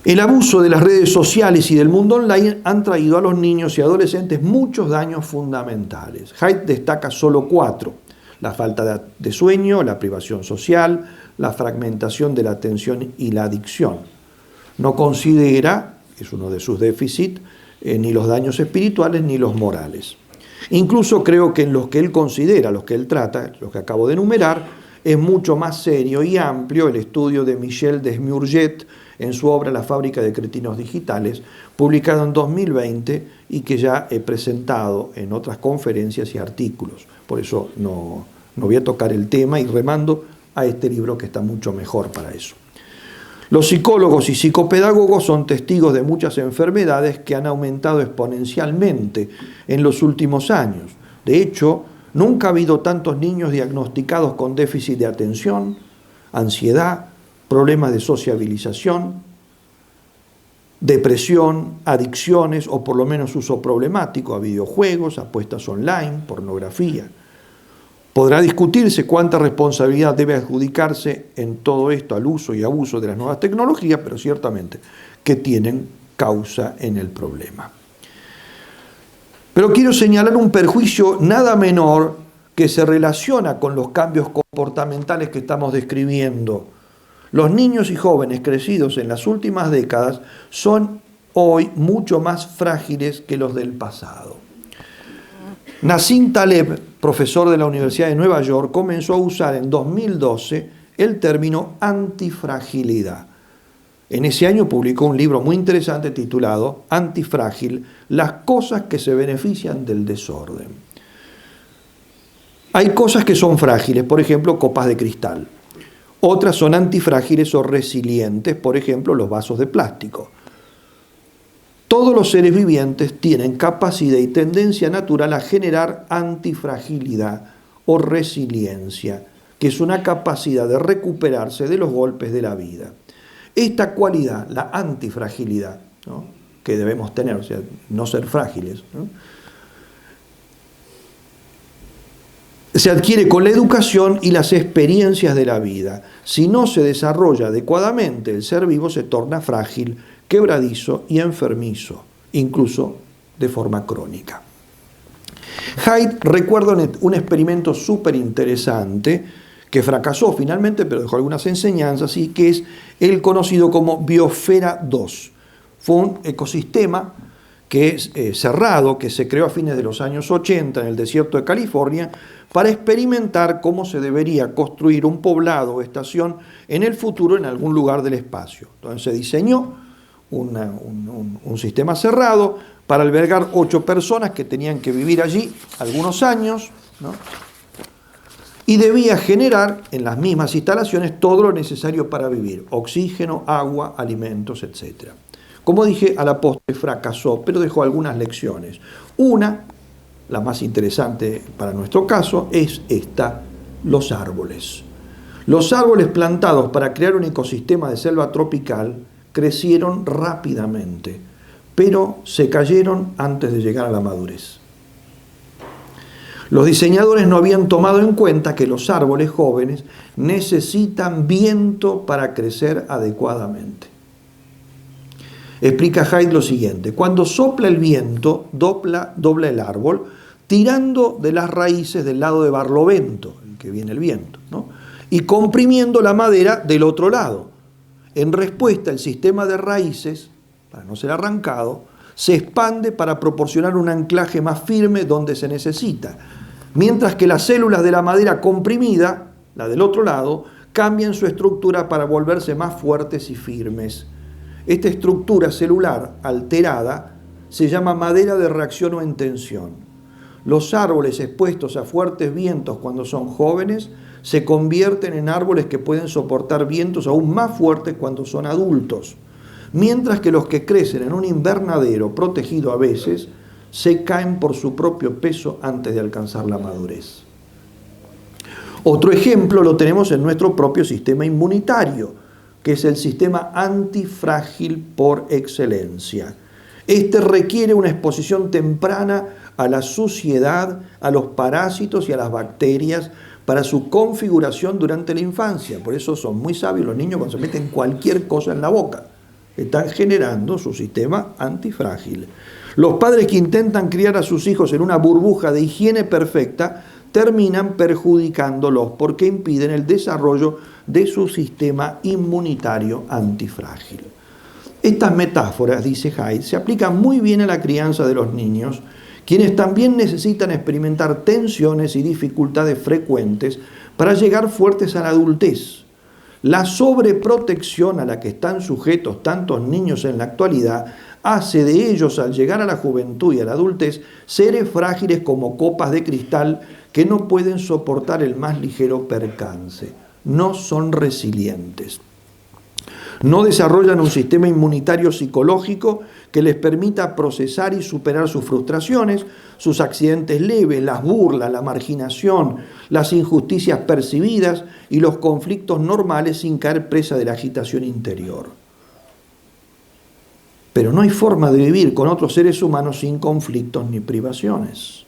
S1: El abuso de las redes sociales y del mundo online han traído a los niños y adolescentes muchos daños fundamentales. Haidt destaca solo 4: la falta de sueño, la privación social, la fragmentación de la atención y la adicción. No considera, es uno de sus déficits, ni los daños espirituales ni los morales. Incluso creo que en los que él considera, los que él trata, los que acabo de enumerar, es mucho más serio y amplio el estudio de Michel Desmurget en su obra La fábrica de cretinos digitales, publicado en 2020 y que ya he presentado en otras conferencias y artículos. Por eso no voy a tocar el tema y remando a este libro que está mucho mejor para eso. Los psicólogos y psicopedagogos son testigos de muchas enfermedades que han aumentado exponencialmente en los últimos años. De hecho, nunca ha habido tantos niños diagnosticados con déficit de atención, ansiedad, problemas de sociabilización, depresión, adicciones o por lo menos uso problemático a videojuegos, apuestas online, pornografía. Podrá discutirse cuánta responsabilidad debe adjudicarse en todo esto al uso y abuso de las nuevas tecnologías, pero ciertamente que tienen causa en el problema. Pero quiero señalar un perjuicio nada menor que se relaciona con los cambios comportamentales que estamos describiendo. Los niños y jóvenes crecidos en las últimas décadas son hoy mucho más frágiles que los del pasado. Nassim Taleb, profesor de la Universidad de Nueva York, comenzó a usar en 2012 el término antifragilidad. En ese año publicó un libro muy interesante titulado Antifrágil, las cosas que se benefician del desorden. Hay cosas que son frágiles, por ejemplo, copas de cristal. Otras son antifrágiles o resilientes, por ejemplo, los vasos de plástico. Todos los seres vivientes tienen capacidad y tendencia natural a generar antifragilidad o resiliencia, que es una capacidad de recuperarse de los golpes de la vida. Esta cualidad, la antifragilidad, ¿no?, que debemos tener, o sea, no ser frágiles, ¿no?, se adquiere con la educación y las experiencias de la vida. Si no se desarrolla adecuadamente, el ser vivo se torna frágil, quebradizo y enfermizo, incluso de forma crónica. Haidt recuerda un experimento súper interesante que fracasó finalmente, pero dejó algunas enseñanzas, y que es el conocido como Biosfera 2. Fue un ecosistema que es cerrado, que se creó a fines de los años 80 en el desierto de California para experimentar cómo se debería construir un poblado o estación en el futuro en algún lugar del espacio. Entonces se diseñó un sistema cerrado para albergar 8 personas que tenían que vivir allí algunos años, ¿no?, y debía generar en las mismas instalaciones todo lo necesario para vivir: oxígeno, agua, alimentos, etc. Como dije, a la postre fracasó, pero dejó algunas lecciones. Una, la más interesante para nuestro caso, es esta: los árboles. Los árboles plantados para crear un ecosistema de selva tropical crecieron rápidamente, pero se cayeron antes de llegar a la madurez. Los diseñadores no habían tomado en cuenta que los árboles jóvenes necesitan viento para crecer adecuadamente. Explica Haidt lo siguiente: cuando sopla el viento, dobla el árbol, tirando de las raíces del lado de barlovento, el que viene el viento, ¿no?, y comprimiendo la madera del otro lado. En respuesta, el sistema de raíces, para no ser arrancado, se expande para proporcionar un anclaje más firme donde se necesita, mientras que las células de la madera comprimida, la del otro lado, cambian su estructura para volverse más fuertes y firmes. Esta estructura celular alterada se llama madera de reacción o en tensión. Los árboles expuestos a fuertes vientos cuando son jóvenes se convierten en árboles que pueden soportar vientos aún más fuertes cuando son adultos, mientras que los que crecen en un invernadero protegido a veces se caen por su propio peso antes de alcanzar la madurez. Otro ejemplo lo tenemos en nuestro propio sistema inmunitario, que es el sistema antifrágil por excelencia. Este requiere una exposición temprana a la suciedad, a los parásitos y a las bacterias para su configuración durante la infancia. Por eso son muy sabios los niños cuando se meten cualquier cosa en la boca. Están generando su sistema antifrágil. Los padres que intentan criar a sus hijos en una burbuja de higiene perfecta terminan perjudicándolos porque impiden el desarrollo de su sistema inmunitario antifrágil. Estas metáforas, dice Haidt, se aplican muy bien a la crianza de los niños, quienes también necesitan experimentar tensiones y dificultades frecuentes para llegar fuertes a la adultez. La sobreprotección a la que están sujetos tantos niños en la actualidad hace de ellos, al llegar a la juventud y a la adultez, seres frágiles como copas de cristal que no pueden soportar el más ligero percance. No son resilientes. No desarrollan un sistema inmunitario psicológico que les permita procesar y superar sus frustraciones, sus accidentes leves, las burlas, la marginación, las injusticias percibidas y los conflictos normales sin caer presa de la agitación interior. Pero no hay forma de vivir con otros seres humanos sin conflictos ni privaciones.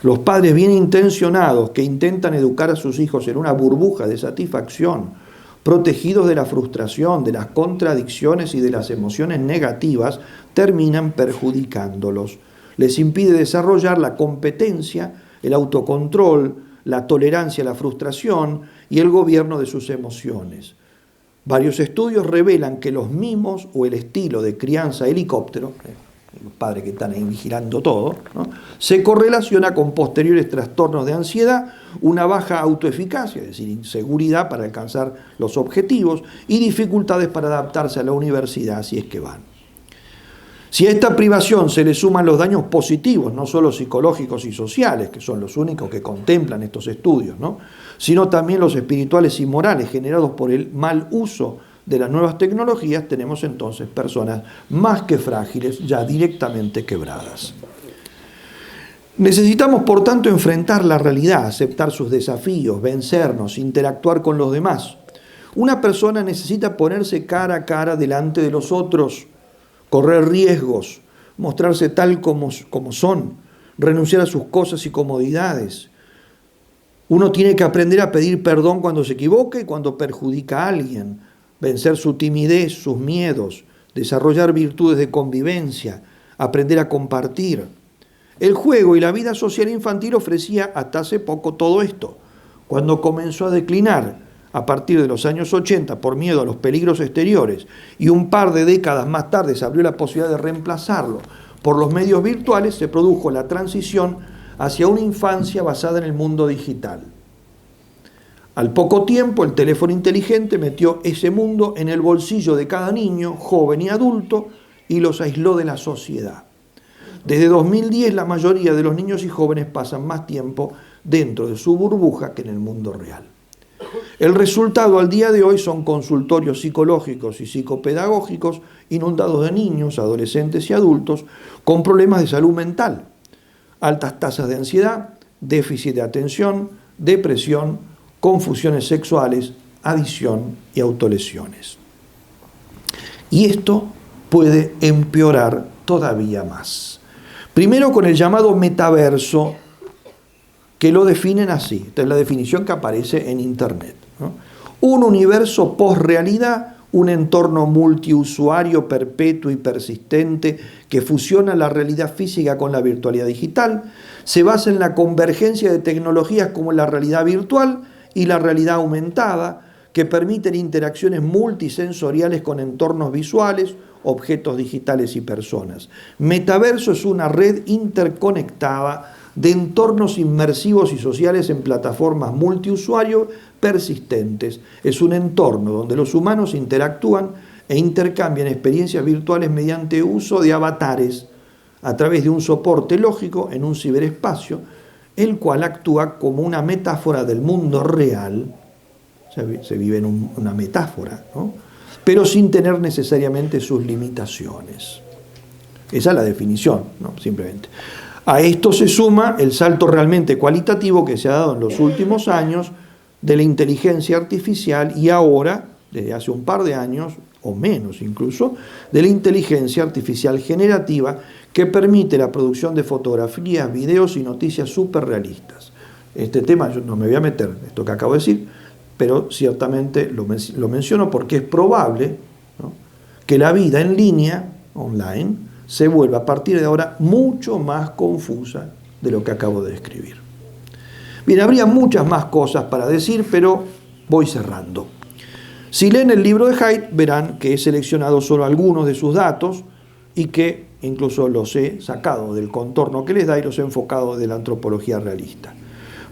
S1: Los padres bien intencionados que intentan educar a sus hijos en una burbuja de satisfacción, protegidos de la frustración, de las contradicciones y de las emociones negativas, terminan perjudicándolos. Les impide desarrollar la competencia, el autocontrol, la tolerancia a la frustración y el gobierno de sus emociones. Varios estudios revelan que los mimos o el estilo de crianza helicóptero, los padres que están ahí vigilando todo, ¿no?, se correlaciona con posteriores trastornos de ansiedad, una baja autoeficacia, es decir, inseguridad para alcanzar los objetivos y dificultades para adaptarse a la universidad si es que van. Si a esta privación se le suman los daños positivos, no solo psicológicos y sociales, que son los únicos que contemplan estos estudios, ¿no?, sino también los espirituales y morales generados por el mal uso de las nuevas tecnologías, tenemos entonces personas más que frágiles, ya directamente quebradas. Necesitamos, por tanto, enfrentar la realidad, aceptar sus desafíos, vencernos, interactuar con los demás. Una persona necesita ponerse cara a cara delante de los otros, correr riesgos, mostrarse tal como son, renunciar a sus cosas y comodidades. Uno tiene que aprender a pedir perdón cuando se equivoca y cuando perjudica a alguien, vencer su timidez, sus miedos, desarrollar virtudes de convivencia, aprender a compartir. El juego y la vida social infantil ofrecía hasta hace poco todo esto. Cuando comenzó a declinar a partir de los años 80 por miedo a los peligros exteriores y un par de décadas más tarde se abrió la posibilidad de reemplazarlo por los medios virtuales, se produjo la transición hacia una infancia basada en el mundo digital. Al poco tiempo, el teléfono inteligente metió ese mundo en el bolsillo de cada niño, joven y adulto, y los aisló de la sociedad. Desde 2010, la mayoría de los niños y jóvenes pasan más tiempo dentro de su burbuja que en el mundo real. El resultado al día de hoy son consultorios psicológicos y psicopedagógicos inundados de niños, adolescentes y adultos con problemas de salud mental, altas tasas de ansiedad, déficit de atención, depresión, confusiones sexuales, adicción y autolesiones. Y esto puede empeorar todavía más. Primero con el llamado metaverso, que lo definen así. Esta es la definición que aparece en Internet, ¿no? Un universo posrealidad, un entorno multiusuario perpetuo y persistente que fusiona la realidad física con la virtualidad digital, se basa en la convergencia de tecnologías como la realidad virtual y la realidad aumentada, que permiten interacciones multisensoriales con entornos visuales, objetos digitales y personas. Metaverso es una red interconectada de entornos inmersivos y sociales en plataformas multiusuario persistentes. Es un entorno donde los humanos interactúan e intercambian experiencias virtuales mediante uso de avatares a través de un soporte lógico en un ciberespacio, el cual actúa como una metáfora del mundo real, se vive en una metáfora, ¿no? Pero sin tener necesariamente sus limitaciones. Esa es la definición, ¿no? Simplemente. A esto se suma el salto realmente cualitativo que se ha dado en los últimos años de la inteligencia artificial y ahora, desde hace un par de años, o menos incluso, de la inteligencia artificial generativa que permite la producción de fotografías, videos y noticias súper realistas. Este tema yo no me voy a meter, esto que acabo de decir, pero ciertamente lo menciono porque es probable, ¿no?, que la vida en línea, online, se vuelva a partir de ahora mucho más confusa de lo que acabo de describir. Bien, habría muchas más cosas para decir, pero voy cerrando. Si leen el libro de Haidt, verán que he seleccionado solo algunos de sus datos y que incluso los he sacado del contorno que les da y los he enfocado de la antropología realista.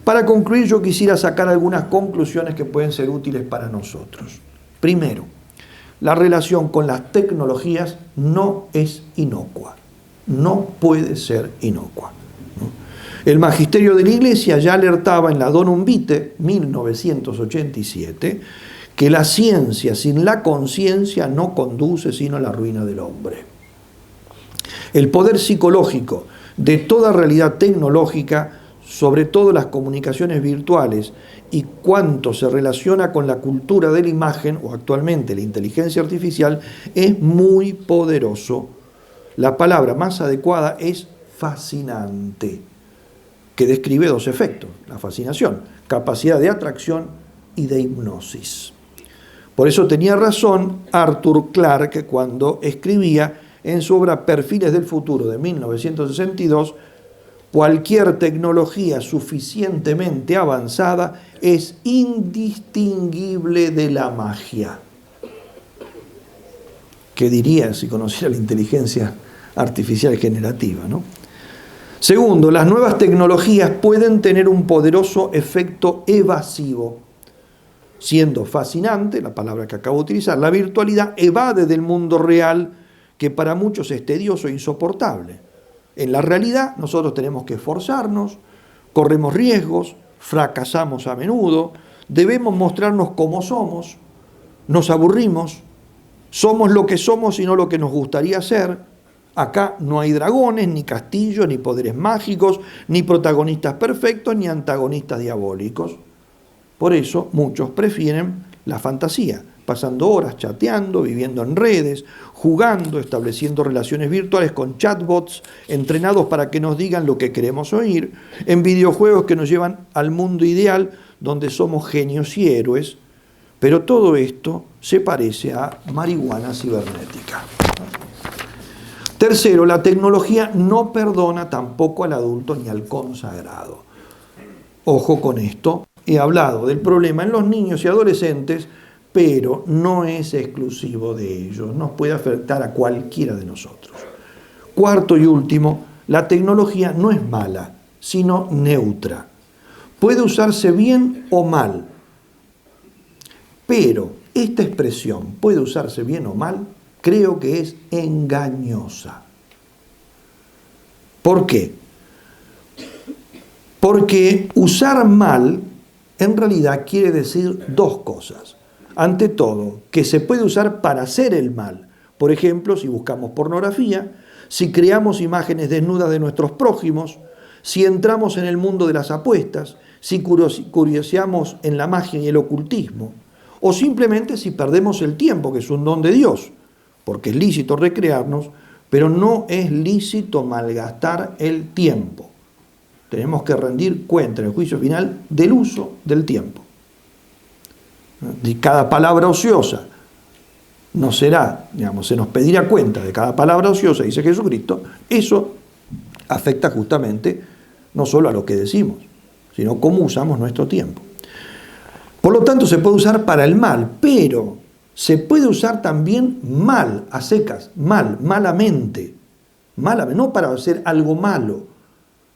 S1: Para concluir, yo quisiera sacar algunas conclusiones que pueden ser útiles para nosotros. Primero, la relación con las tecnologías no es inocua, no puede ser inocua, ¿no? El magisterio de la Iglesia ya alertaba en la Donum Vitae, 1987, que la ciencia sin la conciencia no conduce sino a la ruina del hombre. El poder psicológico de toda realidad tecnológica, sobre todo las comunicaciones virtuales y cuánto se relaciona con la cultura de la imagen o actualmente la inteligencia artificial, es muy poderoso. La palabra más adecuada es fascinante, que describe dos efectos: la fascinación, capacidad de atracción y de hipnosis. Por eso tenía razón Arthur Clarke cuando escribía en su obra Perfiles del Futuro de 1962, cualquier tecnología suficientemente avanzada es indistinguible de la magia. ¿Qué diría si conociera la inteligencia artificial generativa, ¿no? Segundo, las nuevas tecnologías pueden tener un poderoso efecto evasivo. Siendo fascinante, la palabra que acabo de utilizar, la virtualidad evade del mundo real, que para muchos es tedioso e insoportable. En la realidad nosotros tenemos que esforzarnos, corremos riesgos, fracasamos a menudo, debemos mostrarnos como somos, nos aburrimos, somos lo que somos y no lo que nos gustaría ser. Acá no hay dragones, ni castillos, ni poderes mágicos, ni protagonistas perfectos, ni antagonistas diabólicos. Por eso muchos prefieren la fantasía, pasando horas chateando, viviendo en redes, jugando, estableciendo relaciones virtuales con chatbots entrenados para que nos digan lo que queremos oír, en videojuegos que nos llevan al mundo ideal donde somos genios y héroes, pero todo esto se parece a marihuana cibernética. Tercero, la tecnología no perdona tampoco al adulto ni al consagrado. Ojo con esto, he hablado del problema en los niños y adolescentes, pero no es exclusivo de ellos, nos puede afectar a cualquiera de nosotros. Cuarto y último, la tecnología no es mala, sino neutra. Puede usarse bien o mal, pero esta expresión, puede usarse bien o mal, creo que es engañosa. ¿Por qué? Porque usar mal en realidad quiere decir dos cosas. Ante todo, que se puede usar para hacer el mal. Por ejemplo, si buscamos pornografía, si creamos imágenes desnudas de nuestros prójimos, si entramos en el mundo de las apuestas, si curioseamos en la magia y el ocultismo, o simplemente si perdemos el tiempo, que es un don de Dios, porque es lícito recrearnos, pero no es lícito malgastar el tiempo. Tenemos que rendir cuenta en el juicio final del uso del tiempo. De cada palabra ociosa no será, se nos pedirá cuenta de cada palabra ociosa, dice Jesucristo. Eso afecta justamente no solo a lo que decimos, sino cómo usamos nuestro tiempo. Por lo tanto, se puede usar para el mal, pero se puede usar también mal, a secas, malamente, no para hacer algo malo,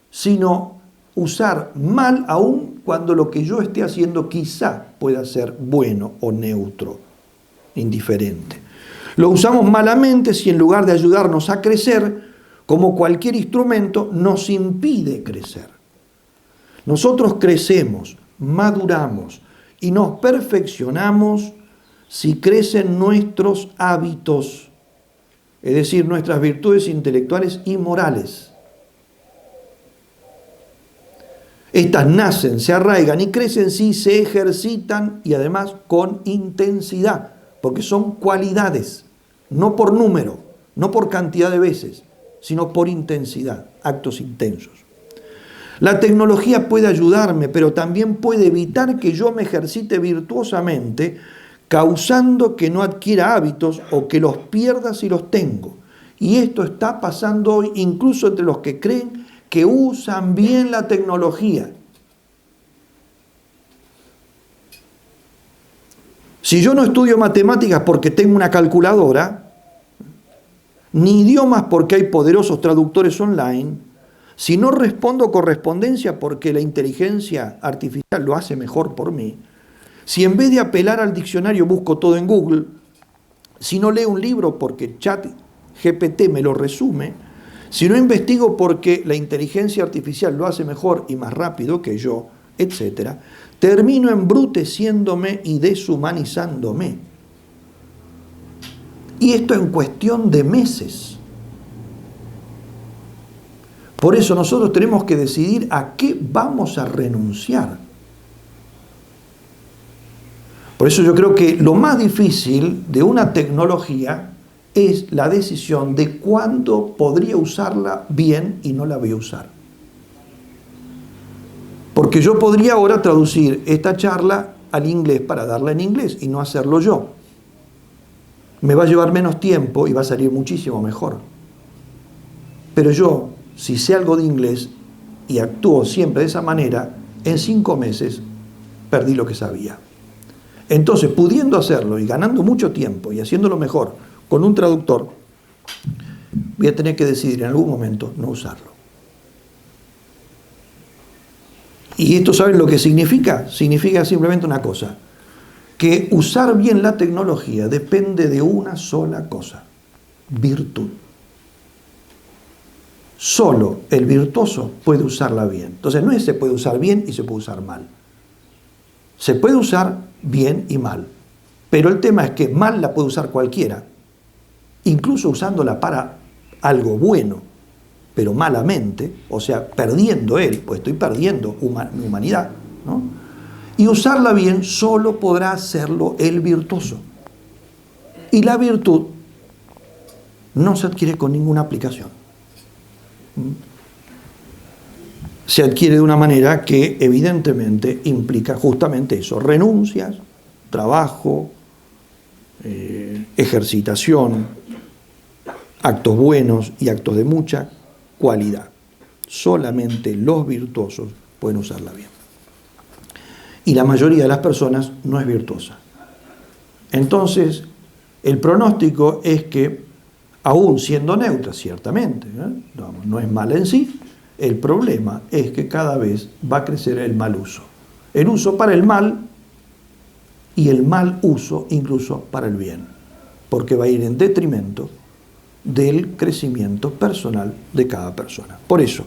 S1: sino usar mal aún cuando lo que yo esté haciendo quizá pueda ser bueno o neutro, indiferente. Lo usamos malamente si en lugar de ayudarnos a crecer, como cualquier instrumento, nos impide crecer. Nosotros crecemos, maduramos y nos perfeccionamos si crecen nuestros hábitos, es decir, nuestras virtudes intelectuales y morales. Estas nacen, se arraigan y crecen si se ejercitan y además con intensidad, porque son cualidades, no por número, no por cantidad de veces, sino por intensidad, actos intensos. La tecnología puede ayudarme, pero también puede evitar que yo me ejercite virtuosamente, causando que no adquiera hábitos o que los pierda si los tengo. Y esto está pasando hoy incluso entre los que creen que usan bien la tecnología. Si yo no estudio matemáticas porque tengo una calculadora, ni idiomas porque hay poderosos traductores online, si no respondo correspondencia porque la inteligencia artificial lo hace mejor por mí, si en vez de apelar al diccionario busco todo en Google, si no leo un libro porque ChatGPT me lo resume, si no investigo porque la inteligencia artificial lo hace mejor y más rápido que yo, etc., termino embruteciéndome y deshumanizándome. Y esto en cuestión de meses. Por eso nosotros tenemos que decidir a qué vamos a renunciar. Por eso yo creo que lo más difícil de una tecnología es la decisión de cuándo podría usarla bien y no la voy a usar. Porque yo podría ahora traducir esta charla al inglés para darla en inglés y no hacerlo yo. Me va a llevar menos tiempo y va a salir muchísimo mejor. Pero yo, si sé algo de inglés y actúo siempre de esa manera, en 5 meses perdí lo que sabía. Entonces, pudiendo hacerlo y ganando mucho tiempo y haciéndolo mejor con un traductor, voy a tener que decidir en algún momento no usarlo. ¿Y esto saben lo que significa? Significa simplemente una cosa, que usar bien la tecnología depende de una sola cosa, virtud. Solo el virtuoso puede usarla bien. Entonces no es se puede usar bien y se puede usar mal. Se puede usar bien y mal, pero el tema es que mal la puede usar cualquiera, incluso usándola para algo bueno, pero malamente, o sea, perdiendo él, pues estoy perdiendo mi humanidad, ¿no? Y usarla bien solo podrá hacerlo el virtuoso. Y la virtud no se adquiere con ninguna aplicación. Se adquiere de una manera que evidentemente implica justamente eso, renuncias, trabajo, ejercitación, actos buenos y actos de mucha cualidad. Solamente los virtuosos pueden usarla bien. Y la mayoría de las personas no es virtuosa. Entonces, el pronóstico es que, aún siendo neutra, ciertamente, no es mala en sí, el problema es que cada vez va a crecer el mal uso. El uso para el mal y el mal uso incluso para el bien, porque va a ir en detrimento del crecimiento personal de cada persona. Por eso,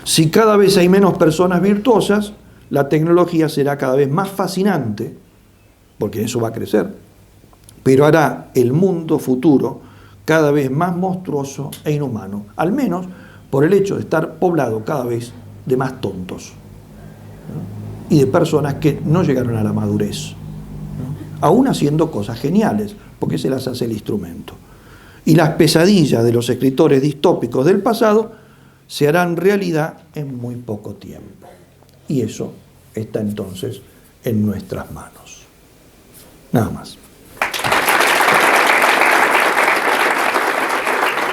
S1: si cada vez hay menos personas virtuosas, la tecnología será cada vez más fascinante, porque eso va a crecer, pero hará el mundo futuro cada vez más monstruoso e inhumano, al menos por el hecho de estar poblado cada vez de más tontos, ¿no? Y de personas que no llegaron a la madurez, ¿no? Aún haciendo cosas geniales, porque se las hace el instrumento. Y las pesadillas de los escritores distópicos del pasado se harán realidad en muy poco tiempo. Y eso está entonces en nuestras manos. Nada más.